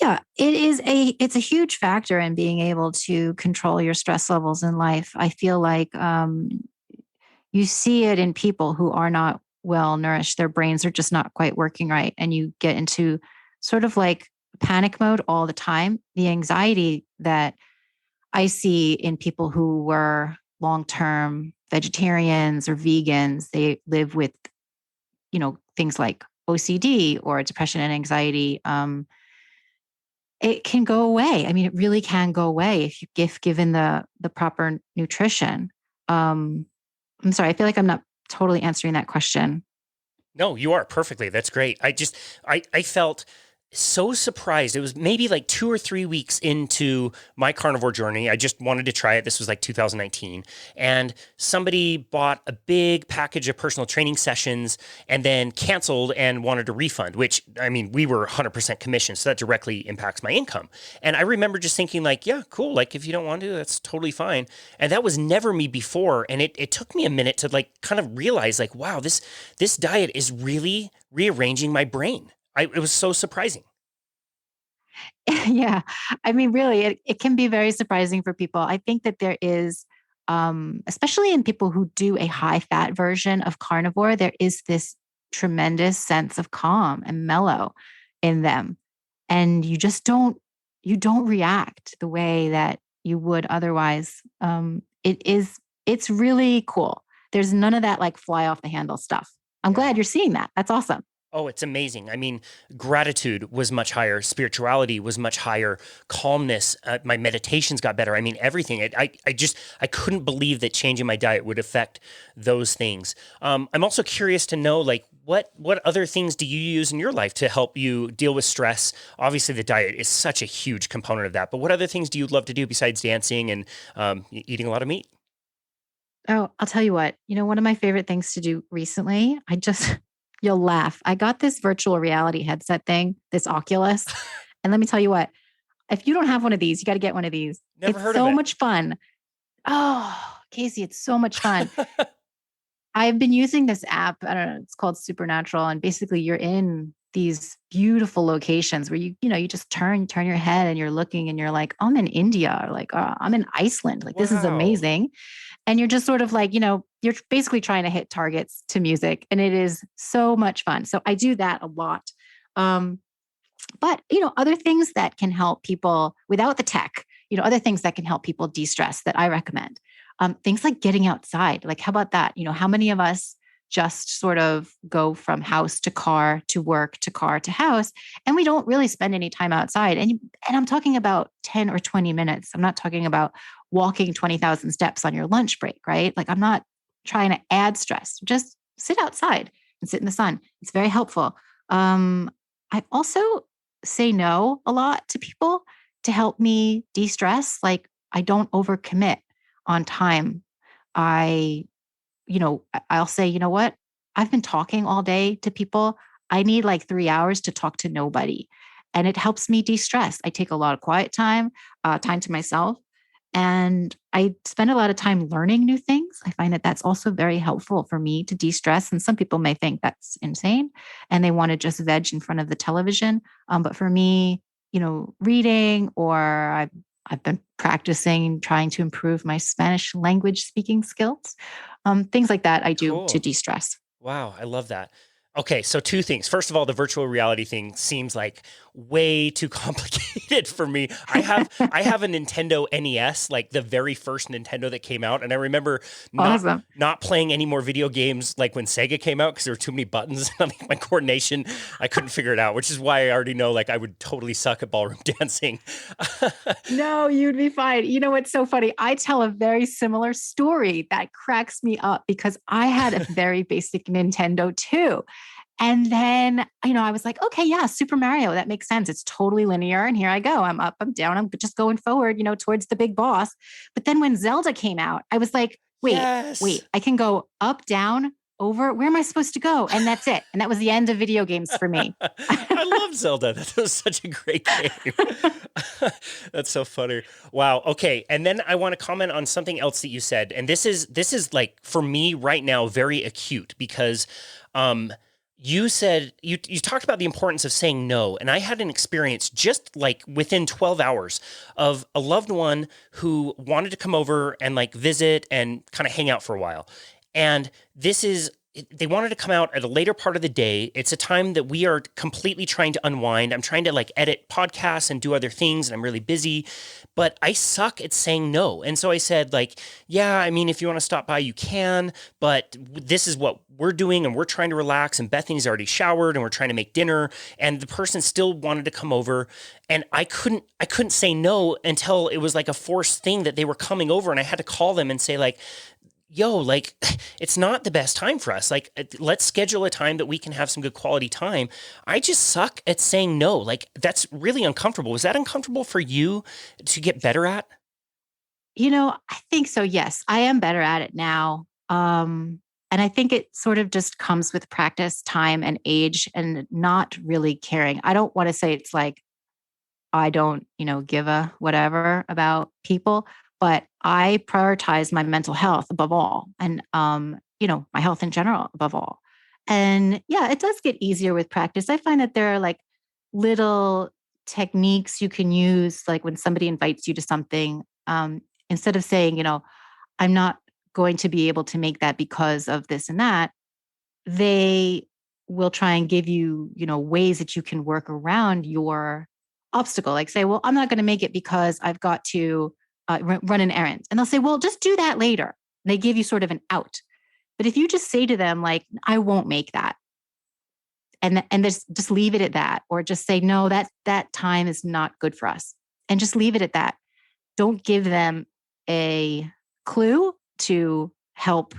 Yeah, it's a huge factor in being able to control your stress levels in life. I feel like you see it in people who are not well nourished. Their brains are just not quite working right. And you get into sort of like panic mode all the time. The anxiety that I see in people who were long-term vegetarians or vegans, they live with, things like OCD or depression and anxiety. It can go away. I mean, it really can go away if given the proper nutrition. I'm sorry, I feel like I'm not totally answering that question. No, you are perfectly. That's great. I felt so surprised. It was maybe like 2 or 3 weeks into my carnivore journey. I just wanted to try it. This was like 2019. And somebody bought a big package of personal training sessions and then canceled and wanted a refund, which, I mean, we were 100% commission. So that directly impacts my income. And I remember just thinking like, yeah, cool. Like if you don't want to, that's totally fine. And that was never me before. And it took me a minute to like kind of realize like, wow, this diet is really rearranging my brain. It was so surprising. Yeah. I mean, really, it can be very surprising for people. I think that there is, especially in people who do a high fat version of carnivore, there is this tremendous sense of calm and mellow in them. And you don't react the way that you would otherwise. It's really cool. There's none of that like fly off the handle stuff. I'm glad you're seeing that. That's awesome. Oh, it's amazing. I mean, gratitude was much higher. Spirituality was much higher. Calmness, my meditations got better. I mean, everything. I couldn't believe that changing my diet would affect those things. I'm also curious to know, like, what other things do you use in your life to help you deal with stress? Obviously, the diet is such a huge component of that. But what other things do you love to do besides dancing and eating a lot of meat? Oh, I'll tell you what, one of my favorite things to do recently, I just You'll laugh. I got this virtual reality headset thing, this Oculus. And let me tell you what, if you don't have one of these, you got to get one of these. Never It's heard of so it. much fun. Oh, Casey, it's so much fun. I've been using this app. I don't know. It's called Supernatural. And basically you're in these beautiful locations where you just turn your head and you're looking and you're like, I'm in India, or like, I'm in Iceland. Like, this is Wow. amazing. And you're just sort of like, you're basically trying to hit targets to music, and it is so much fun. So I do that a lot. But, other things that can help people without the tech, other things that can help people de-stress that I recommend. Things like getting outside. Like, how about that? How many of us just sort of go from house to car to work to car to house, and we don't really spend any time outside? And I'm talking about 10 or 20 minutes. I'm not talking about walking 20,000 steps on your lunch break, right? Like, I'm not trying to add stress. Just sit outside and sit in the sun. It's very helpful. I also say no a lot to people to help me de-stress. Like, I don't overcommit on time. I'll say, you know what? I've been talking all day to people. I need like 3 hours to talk to nobody. And it helps me de-stress. I take a lot of quiet time, time to myself. And I spend a lot of time learning new things. I find that that's also very helpful for me to de-stress. And some people may think that's insane and they want to just veg in front of the television. But for me, reading, or I've been practicing, trying to improve my Spanish language speaking skills. Things like that I do Cool. to de-stress. Wow, I love that. Okay, so two things. First of all, the virtual reality thing seems like way too complicated for me. I have a Nintendo NES, like the very first Nintendo that came out, and I remember not playing any more video games like when Sega came out because there were too many buttons. I think my coordination, I couldn't figure it out, which is why I already know like I would totally suck at ballroom dancing. No, you'd be fine. You know what's so funny? I tell a very similar story that cracks me up because I had a very basic Nintendo too. And then, I was like, okay, yeah, Super Mario, that makes sense. It's totally linear. And here I go. I'm up, I'm down. I'm just going forward, towards the big boss. But then when Zelda came out, I was like, wait, I can go up, down, over. Where am I supposed to go? And that's it. And that was the end of video games for me. I love Zelda. That was such a great game. That's so funny. Wow. Okay. And then I want to comment on something else that you said. And this is like, for me right now, very acute because, you said you talked about the importance of saying no. And I had an experience just like within 12 hours of a loved one who wanted to come over and like visit and kind of hang out for a while. And they wanted to come out at a later part of the day. It's a time that we are completely trying to unwind. I'm trying to like edit podcasts and do other things, and I'm really busy, but I suck at saying no. And so I said like, yeah, I mean, if you want to stop by, you can, but this is what we're doing and we're trying to relax, and Bethany's already showered and we're trying to make dinner, and the person still wanted to come over, and I couldn't say no until it was like a forced thing that they were coming over, and I had to call them and say like, yo, like, it's not the best time for us. Like, let's schedule a time that we can have some good quality time. I just suck at saying no. Like, that's really uncomfortable. Was that uncomfortable for you to get better at? I think so. Yes, I am better at it now. And I think it sort of just comes with practice, time, and age, and not really caring. I don't want to say it's like, I don't, give a whatever about people, but I prioritize my mental health above all, and my health in general above all. And yeah, it does get easier with practice. I find that there are like little techniques you can use, like when somebody invites you to something, instead of saying, I'm not going to be able to make that because of this and that, they will try and give you, ways that you can work around your obstacle. Like say, well, I'm not going to make it because I've got to run an errand. And they'll say, well, just do that later. They give you sort of an out. But if you just say to them, like, I won't make that, and just leave it at that, or just say, no, that time is not good for us, and just leave it at that. Don't give them a clue to help,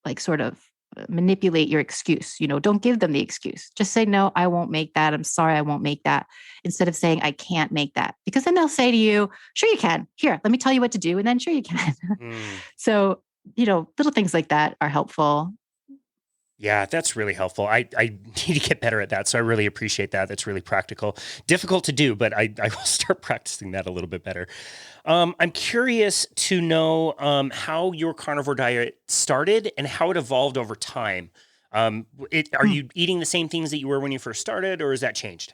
like, sort of manipulate your excuse. Don't give them the excuse. Just say, no, I won't make that. I'm sorry, I won't make that. Instead of saying, I can't make that. Because then they'll say to you, sure you can. Here, let me tell you what to do. And then sure you can. So, little things like that are helpful. Yeah, that's really helpful. I need to get better at that. So I really appreciate that. That's really practical. Difficult to do, but I will start practicing that a little bit better. I'm curious to know how your carnivore diet started and how it evolved over time. Are Hmm. you eating the same things that you were when you first started, or has that changed?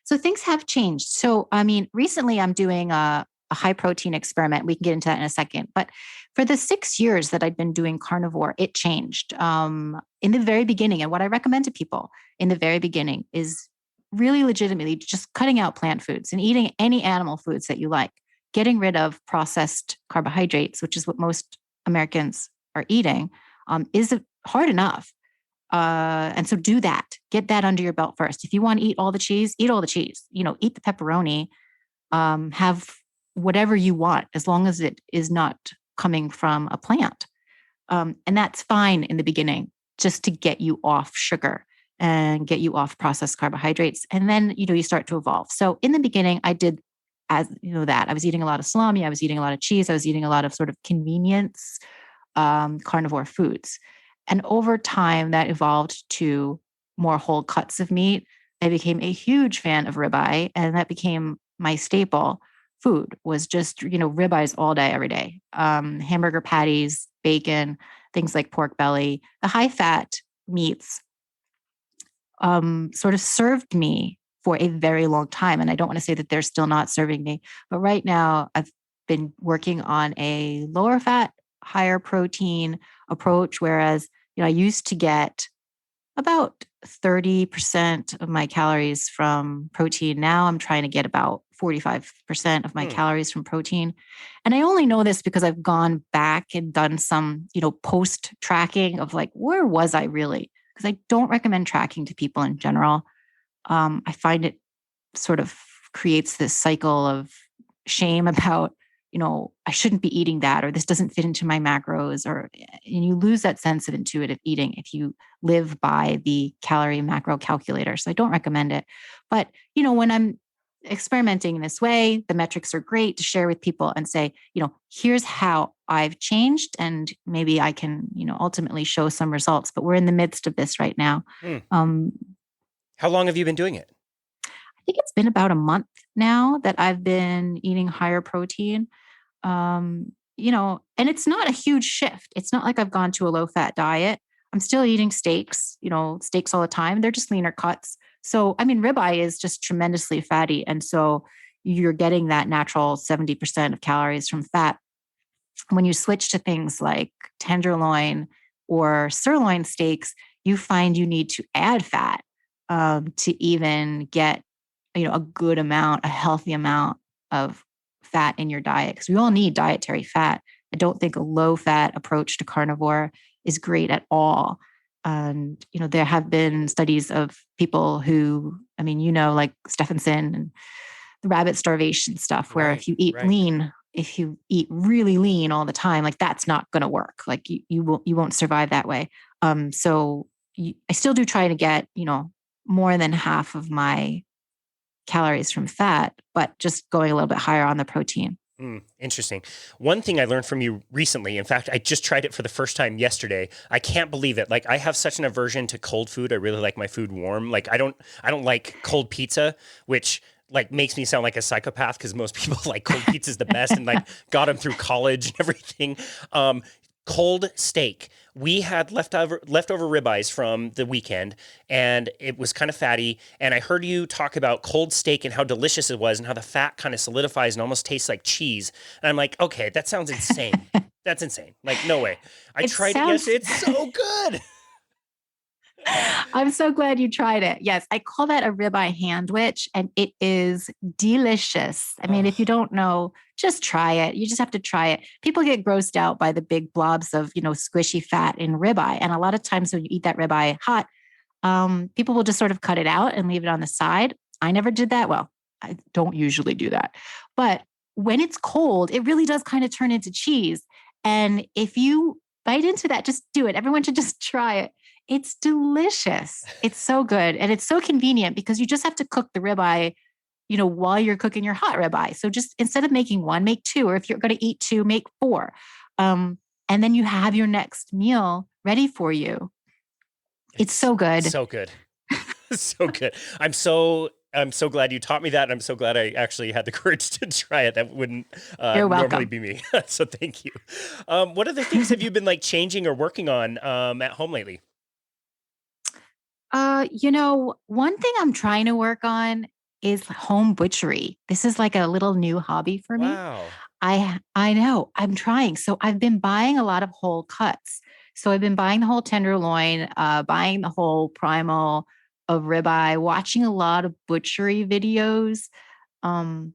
So things have changed. So, I mean, recently I'm doing a high protein experiment. We can get into that in a second. But for the 6 years that I've been doing carnivore, it changed. In the very beginning, and what I recommend to people in the very beginning is really legitimately just cutting out plant foods and eating any animal foods that you like, getting rid of processed carbohydrates, which is what most Americans are eating, is hard enough. And so do that. Get that under your belt first. If you want to eat all the cheese, eat all the cheese. Eat the pepperoni. Have whatever you want, as long as it is not coming from a plant. And that's fine in the beginning, just to get you off sugar and get you off processed carbohydrates. And then, you start to evolve. So in the beginning, I did that. I was eating a lot of salami. I was eating a lot of cheese. I was eating a lot of sort of convenience carnivore foods. And over time, that evolved to more whole cuts of meat. I became a huge fan of ribeye, and that became my staple food. Was just ribeyes all day, every day. Hamburger patties, bacon, things like pork belly. The high fat meats sort of served me for a very long time, and I don't want to say that they're still not serving me, but right now I've been working on a lower fat, higher protein approach. Whereas, I used to get about 30% of my calories from protein. Now I'm trying to get about 45% of my Hmm. calories from protein. And I only know this because I've gone back and done some, post tracking of like, where was I really? Because I don't recommend tracking to people in general. I find it sort of creates this cycle of shame about, I shouldn't be eating that, or this doesn't fit into my macros, and you lose that sense of intuitive eating if you live by the calorie macro calculator. So I don't recommend it. But, when I'm experimenting in this way, the metrics are great to share with people and say, here's how I've changed, and maybe I can, ultimately show some results. But we're in the midst of this right now. Hmm. Um, How long have you been doing it? I think it's been about a month now that I've been eating higher protein. And it's not a huge shift. It's not like I've gone to a low fat diet. I'm still eating steaks, steaks all the time. They're just leaner cuts. So, I mean, ribeye is just tremendously fatty. And so you're getting that natural 70% of calories from fat. When you switch to things like tenderloin or sirloin steaks, you find you need to add fat to even get, a good amount, a healthy amount of fat in your diet, because we all need dietary fat. I don't think a low fat approach to carnivore is great at all. And, there have been studies of people who, I mean, like Stephenson and the rabbit starvation stuff, where Right, if you eat right. lean, if you eat really lean all the time, like that's not going to work. Like you won't survive that way. I still do try to get, more than half of my calories from fat, but just going a little bit higher on the protein. Interesting. One thing I learned from you recently, in fact, I just tried it for the first time yesterday. I can't believe it. Like I have such an aversion to cold food. I really like my food warm. Like I don't like cold pizza, which like makes me sound like a psychopath because most people like cold pizza is the best and like got them through college and everything. Cold steak. We had leftover ribeyes from the weekend, and it was kind of fatty. And I heard you talk about cold steak and how delicious it was, and how the fat kind of solidifies and almost tastes like cheese. And I'm like, okay, that sounds insane. That's insane. Like, no way. I It tried it yesterday. sounds It's so good. I'm so glad you tried it. Yes, I call that a ribeye handwich, and it is delicious. I mean, if you Oh, don't know, just try it. You just have to try it. People get grossed out by the big blobs of, squishy fat in ribeye. And a lot of times when you eat that ribeye hot, people will just sort of cut it out and leave it on the side. I never did that. Well, I don't usually do that. But when it's cold, it really does kind of turn into cheese. And if you bite into that, just do it. Everyone should just try it. It's delicious. It's so good. And it's so convenient because you just have to cook the ribeye, while you're cooking your hot ribeye. So just instead of making one, make two. Or if you're going to eat two, make four. And then you have your next meal ready for you. It's so good. So good. So good. I'm so glad you taught me that. I'm so glad I actually had the courage to try it. That wouldn't You're normally welcome. be me. So thank you. What other things have you been like changing or working on at home lately? One thing I'm trying to work on is home butchery. This is like a little new hobby for me. Wow. I know. I'm trying. So I've been buying a lot of whole cuts. So I've been buying the whole tenderloin, buying the whole primal of ribeye, watching a lot of butchery videos. Um,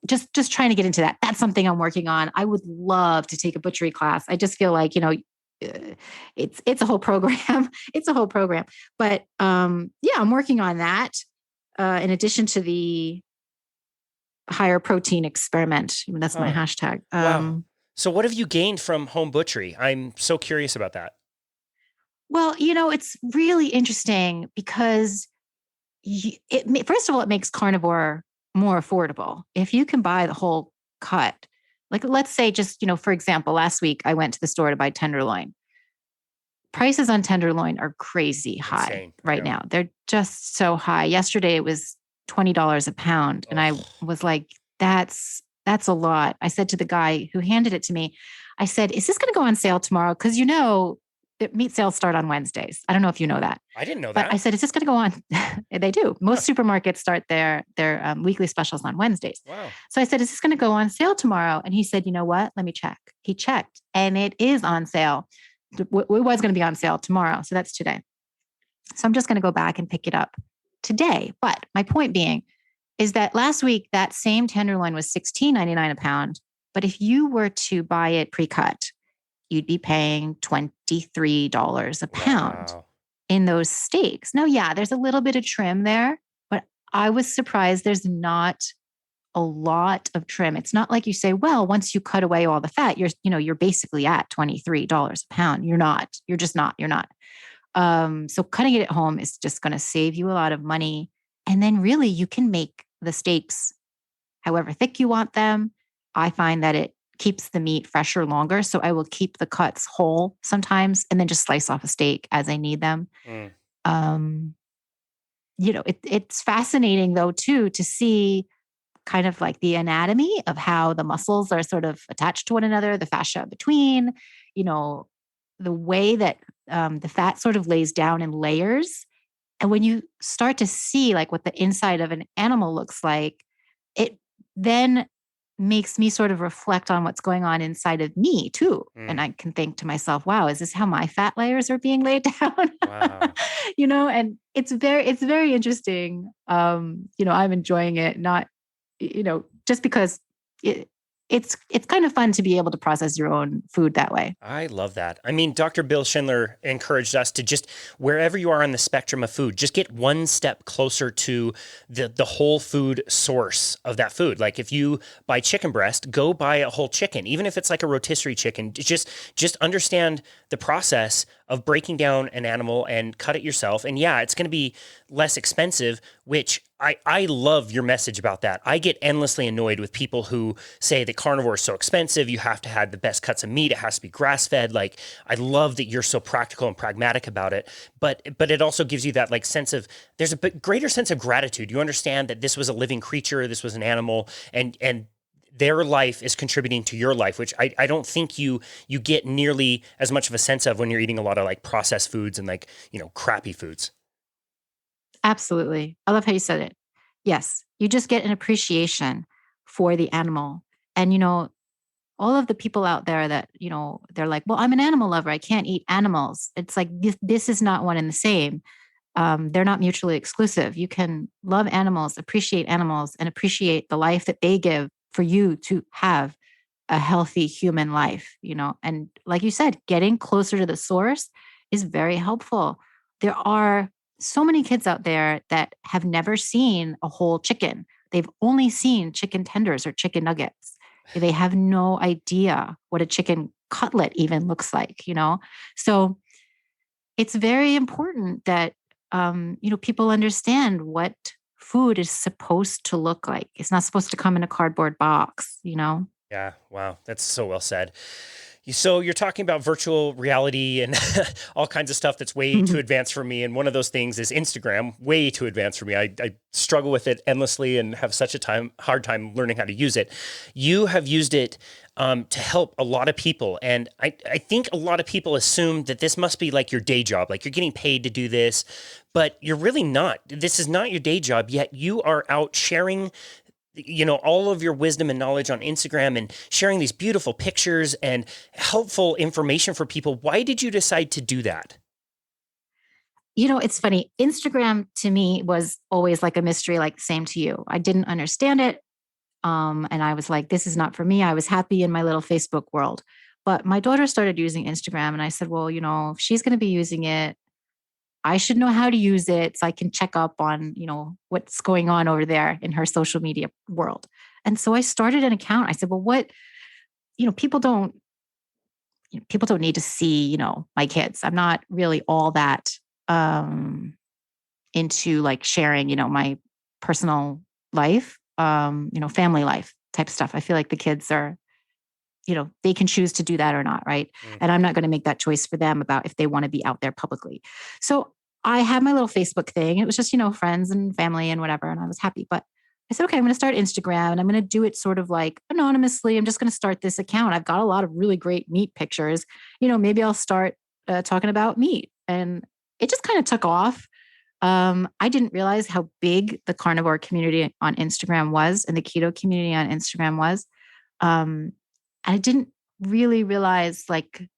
just trying to get into that. That's something I'm working on. I would love to take a butchery class. I just feel like, it's a whole program. It's a whole program. But yeah, I'm working on that. In addition to the higher protein experiment. I mean, that's my Huh. hashtag. Wow. So what have you gained from home butchery? I'm so curious about that. Well, it's really interesting because first of all, it makes carnivore more affordable. If you can buy the whole cut, like let's say just, for example, last week I went to the store to buy tenderloin. Prices on tenderloin are crazy high Insane. I right know. now. They're just so high. Yesterday it was $20 a pound. And I Oh, was like, that's a lot. I said to the guy who handed it to me, I said, is this going to go on sale tomorrow? Because the meat sales start on Wednesdays. I don't know if you know that. I didn't know But I that. said, is this going to go on? They do. Huh. Most supermarkets start their weekly specials on Wednesdays. Wow. So I said, is this going to go on sale tomorrow? And he said, you know what? Let me check. He checked and it is on sale. It was going to be on sale tomorrow. So that's today. So I'm just going to go back and pick it up today. But my point being is that last week, that same tenderloin was $16.99 a pound. But if you were to buy it pre-cut, you'd be paying $23 a pound Wow. in those steaks. Now, yeah, there's a little bit of trim there, but I was surprised there's not a lot of trim. It's not like you say, well, once you cut away all the fat, you're basically at $23 a pound. You're not. You're just not. You're not. So cutting it at home is just going to save you a lot of money. And then really you can make the steaks however thick you want them. I find that it keeps the meat fresher longer. So I will keep the cuts whole sometimes and then just slice off a steak as I need them. Mm. Um, it's fascinating though, too, to see kind of like the anatomy of how the muscles are sort of attached to one another, the fascia between, you know, the way that the fat sort of lays down in layers. And when you start to see like what the inside of an animal looks like, it then makes me sort of reflect on what's going on inside of me too. And Mm. I can think to myself, wow, is this how my fat layers are being laid down? Wow. And it's very interesting. I'm enjoying it, not, just because it, it's kind of fun to be able to process your own food that way. I love that. I mean, Dr. Bill Schindler encouraged us to just, wherever you are on the spectrum of food, just get one step closer to the whole food source of that food. Like if you buy chicken breast, go buy a whole chicken, even if it's like a rotisserie chicken. Just understand the process of breaking down an animal and cut it yourself. And yeah, it's going to be less expensive, which I love your message about that. I get endlessly annoyed with people who say that carnivore is so expensive. You have to have the best cuts of meat. It has to be grass fed. Like, I love that you're so practical and pragmatic about it. But it also gives you that like sense of, there's a greater sense of gratitude. You understand that this was a living creature. This was an animal, and their life is contributing to your life, which I don't think you get nearly as much of a sense of when you're eating a lot of like processed foods and like, crappy foods. Absolutely. I love how you said it. Yes, you just get an appreciation for the animal. And, all of the people out there that, they're like, well, I'm an animal lover. I can't eat animals. It's like, this is not one and the same. They're not mutually exclusive. You can love animals, and appreciate the life that they give for you to have a healthy human life, and like you said, getting closer to the source is very helpful. There are so many kids out there that have never seen a whole chicken. They've only seen chicken tenders or chicken nuggets. They have no idea what a chicken cutlet even looks like, So it's very important that, people understand what food is supposed to look like. It's not supposed to come in a cardboard box. Yeah. Wow. That's so well said. So you're talking about virtual reality and all kinds of stuff that's way too advanced for me. And one of those things is Instagram, way too advanced for me. I struggle with it endlessly and have such a hard time learning how to use it. You have used it to help a lot of people. And I think a lot of people assume that this must be like your day job, like you're getting paid to do this, but you're really not. This is not your day job, yet you are out sharing all of your wisdom and knowledge on Instagram and sharing these beautiful pictures and helpful information for people. Why did you decide to do that? It's funny. Instagram to me was always like a mystery, like same to you. I didn't understand it. And I was like, this is not for me. I was happy in my little Facebook world. But my daughter started using Instagram and I said, well, if she's going to be using it, I should know how to use it so I can check up on, what's going on over there in her social media world. And so I started an account. I said, well, people don't need to see, my kids. I'm not really all that into like sharing, my personal life, family life type stuff. I feel like the kids are, they can choose to do that or not. Right. And I'm not going to make that choice for them about if they want to be out there publicly. So I had my little Facebook thing. It was just, friends and family and whatever. And I was happy, but I said, okay, I'm going to start Instagram and I'm going to do it sort of like anonymously. I'm just going to start this account. I've got a lot of really great meat pictures. Maybe I'll start talking about meat. And it just kind of took off. I didn't realize how big the carnivore community on Instagram was and the keto community on Instagram was. I didn't really realize like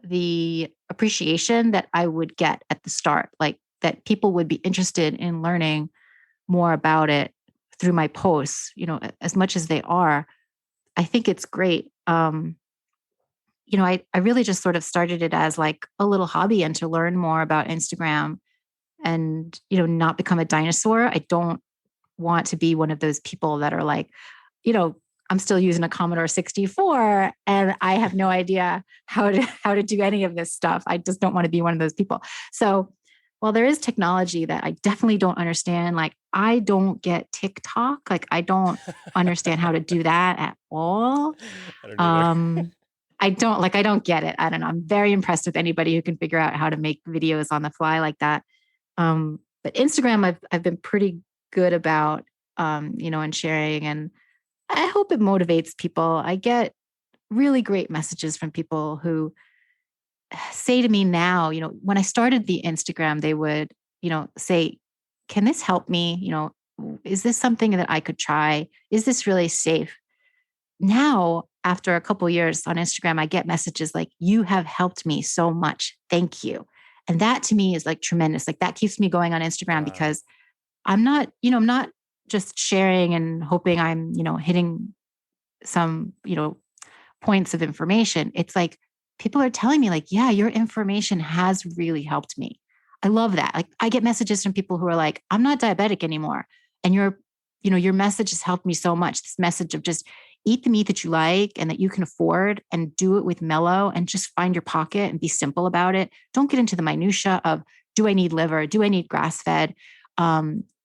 the appreciation that I would get at the start, like that people would be interested in learning more about it through my posts, as much as they are. I think it's great. I really just sort of started it as like a little hobby and to learn more about Instagram and, not become a dinosaur. I don't want to be one of those people that are like, I'm still using a Commodore 64 and I have no idea how to do any of this stuff. I just don't want to be one of those people. So while there is technology that I definitely don't understand, like I don't get TikTok, like I don't understand how to do that at all. I don't get it. I don't know. I'm very impressed with anybody who can figure out how to make videos on the fly like that. But Instagram, I've been pretty good about, and sharing, and I hope it motivates people. I get really great messages from people who say to me now, when I started the Instagram, they would, say, can this help me? Is this something that I could try? Is this really safe? Now, after a couple of years on Instagram, I get messages like, you have helped me so much. Thank you. And that to me is like tremendous. Like that keeps me going on Instagram because I'm not just sharing and hoping I'm, hitting some, points of information. It's like people are telling me like, yeah, your information has really helped me. I love that. Like I get messages from people who are like, I'm not diabetic anymore. And your message has helped me so much. This message of just eat the meat that you like and that you can afford and do it with mellow and just find your pocket and be simple about it. Don't get into the minutia of, do I need liver? Do I need grass fed?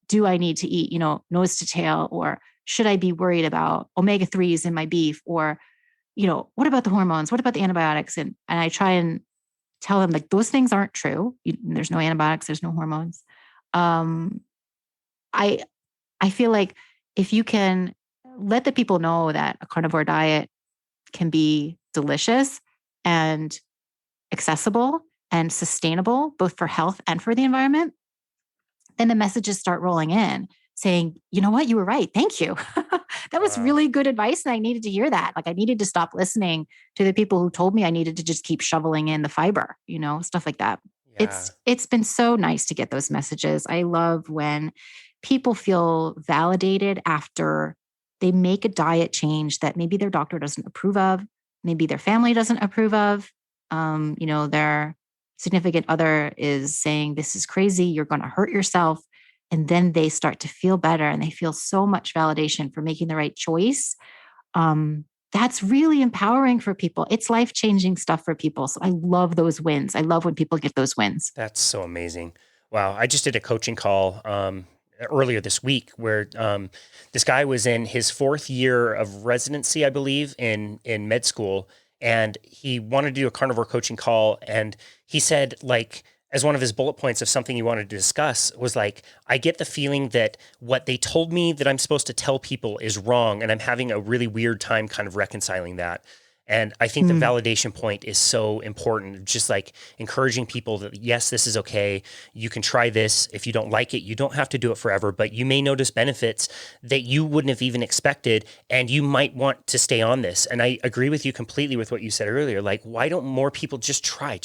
Do I need to eat, nose to tail? Or should I be worried about omega-3s in my beef? Or, what about the hormones? What about the antibiotics? And I try and tell them like, those things aren't true. There's no antibiotics, there's no hormones. I feel like if you can let the people know that a carnivore diet can be delicious and accessible and sustainable, both for health and for the environment, then the messages start rolling in saying, you know what, you were right. Thank you. That was really good advice. And I needed to hear that. Like I needed to stop listening to the people who told me I needed to just keep shoveling in the fiber, stuff like that. Yeah. It's been so nice to get those messages. I love when people feel validated after they make a diet change that maybe their doctor doesn't approve of, maybe their family doesn't approve of. Their significant other is saying, this is crazy, you're going to hurt yourself. And then they start to feel better and they feel so much validation for making the right choice. That's really empowering for people. It's life-changing stuff for people. So I love those wins. I love when people get those wins. That's so amazing. Wow. I just did a coaching call earlier this week where this guy was in his 4th year of residency, I believe, in med school. and he wanted to do a carnivore coaching call. And he said, like, as one of his bullet points of something he wanted to discuss was like, I get the feeling that what they told me that I'm supposed to tell people is wrong. And I'm having a really weird time kind of reconciling that. And I think the validation point is so important, just like encouraging people that, yes, this is okay. You can try this. If you don't like it, you don't have to do it forever, but you may notice benefits that you wouldn't have even expected. And you might want to stay on this. And I agree with you completely with what you said earlier. Like, why don't more people just try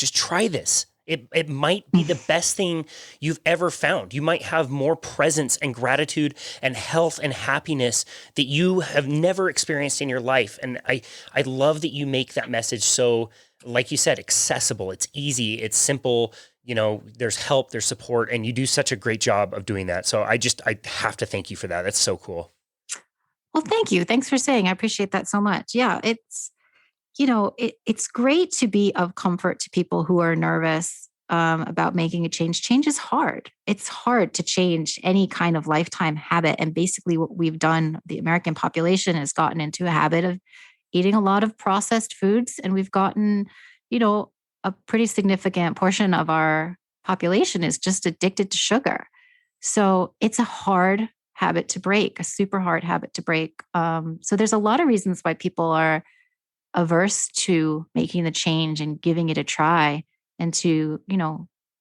this? It might be the best thing you've ever found. You might have more presence and gratitude and health and happiness that you have never experienced in your life. And I love that you make that message so, like you said, accessible. It's easy. It's simple. You know, there's help, there's support, and you do such a great job of doing that. So I have to thank you for that. That's so cool. Well, thank you. Thanks for saying. I appreciate that so much. Yeah, it's great to be of comfort to people who are nervous about making a change. Change is hard. It's hard to change any kind of lifetime habit. And basically what we've done, the American population has gotten into a habit of eating a lot of processed foods. And we've gotten, a pretty significant portion of our population is just addicted to sugar. So it's a hard habit to break, a super hard habit to break. So there's a lot of reasons why people are averse to making the change and giving it a try, and to,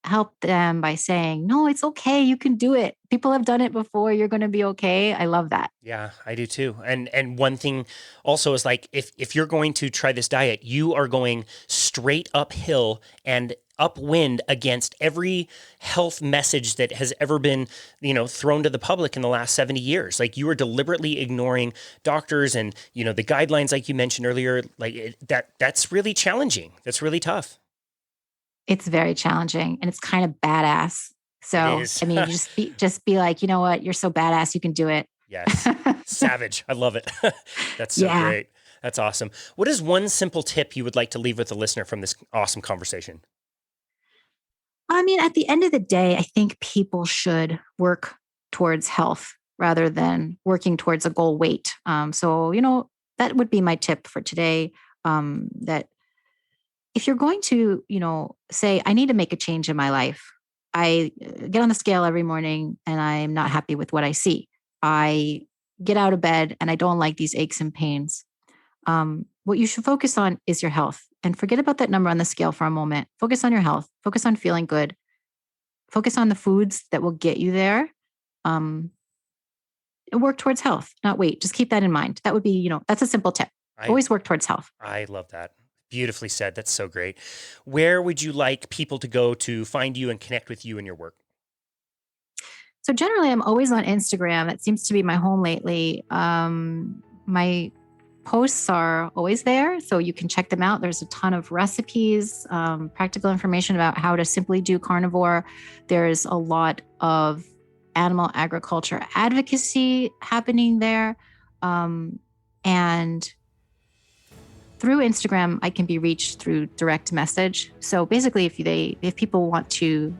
help them by saying, no, it's okay. You can do it. People have done it before. You're going to be okay. I love that. Yeah, I do too. And one thing also is like, if you're going to try this diet, you are going straight uphill and upwind against every health message that has ever been, thrown to the public in the last 70 years. Like, you are deliberately ignoring doctors and, the guidelines, like you mentioned earlier, like that's really challenging. That's really tough. It's very challenging, and it's kind of badass. So, I mean, just be like, you know what? You're so badass. You can do it. Yes. Savage. I love it. That's so great. That's awesome. What is one simple tip you would like to leave with the listener from this awesome conversation? I mean, at the end of the day, I think people should work towards health rather than working towards a goal weight. So, that would be my tip for today. That if you're going to, say, I need to make a change in my life, I get on the scale every morning and I'm not happy with what I see. I get out of bed and I don't like these aches and pains. What you should focus on is your health, and forget about that number on the scale for a moment. Focus on your health, focus on feeling good, focus on the foods that will get you there. And work towards health, not weight. Just keep that in mind. That would be, that's a simple tip. Always work towards health. I love that. Beautifully said. That's so great. Where would you like people to go to find you and connect with you and your work? So generally, I'm always on Instagram. That seems to be my home lately. My posts are always there, so you can check them out. There's a ton of recipes, practical information about how to simply do carnivore. There's a lot of animal agriculture advocacy happening there. And through Instagram, I can be reached through direct message. So basically, if people want to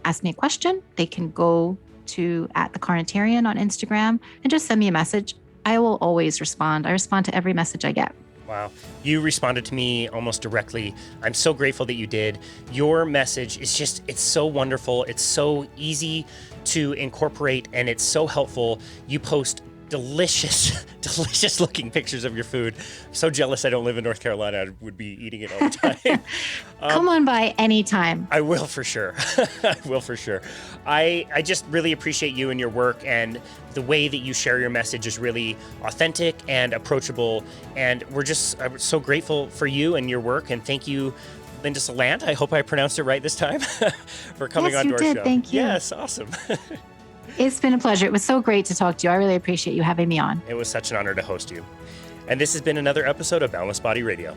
ask me a question, they can go to @thecarnitarian on Instagram and just send me a message. I will always respond. I respond to every message I get. Wow. You responded to me almost directly. I'm so grateful that you did. Your message is it's so wonderful. It's so easy to incorporate, and it's so helpful. You post delicious looking pictures of your food. I'm so jealous I don't live in North Carolina. I would be eating it all the time. Come on by anytime. I will for sure. I will for sure. I just really appreciate you and your work, and the way that you share your message is really authentic and approachable. And we're so grateful for you and your work. And thank you, Linda Salant. I hope I pronounced it right this time for coming on to our show. Thank you. Yes, awesome. It's been a pleasure. It was so great to talk to you. I really appreciate you having me on. It was such an honor to host you. And this has been another episode of Boundless Body Radio.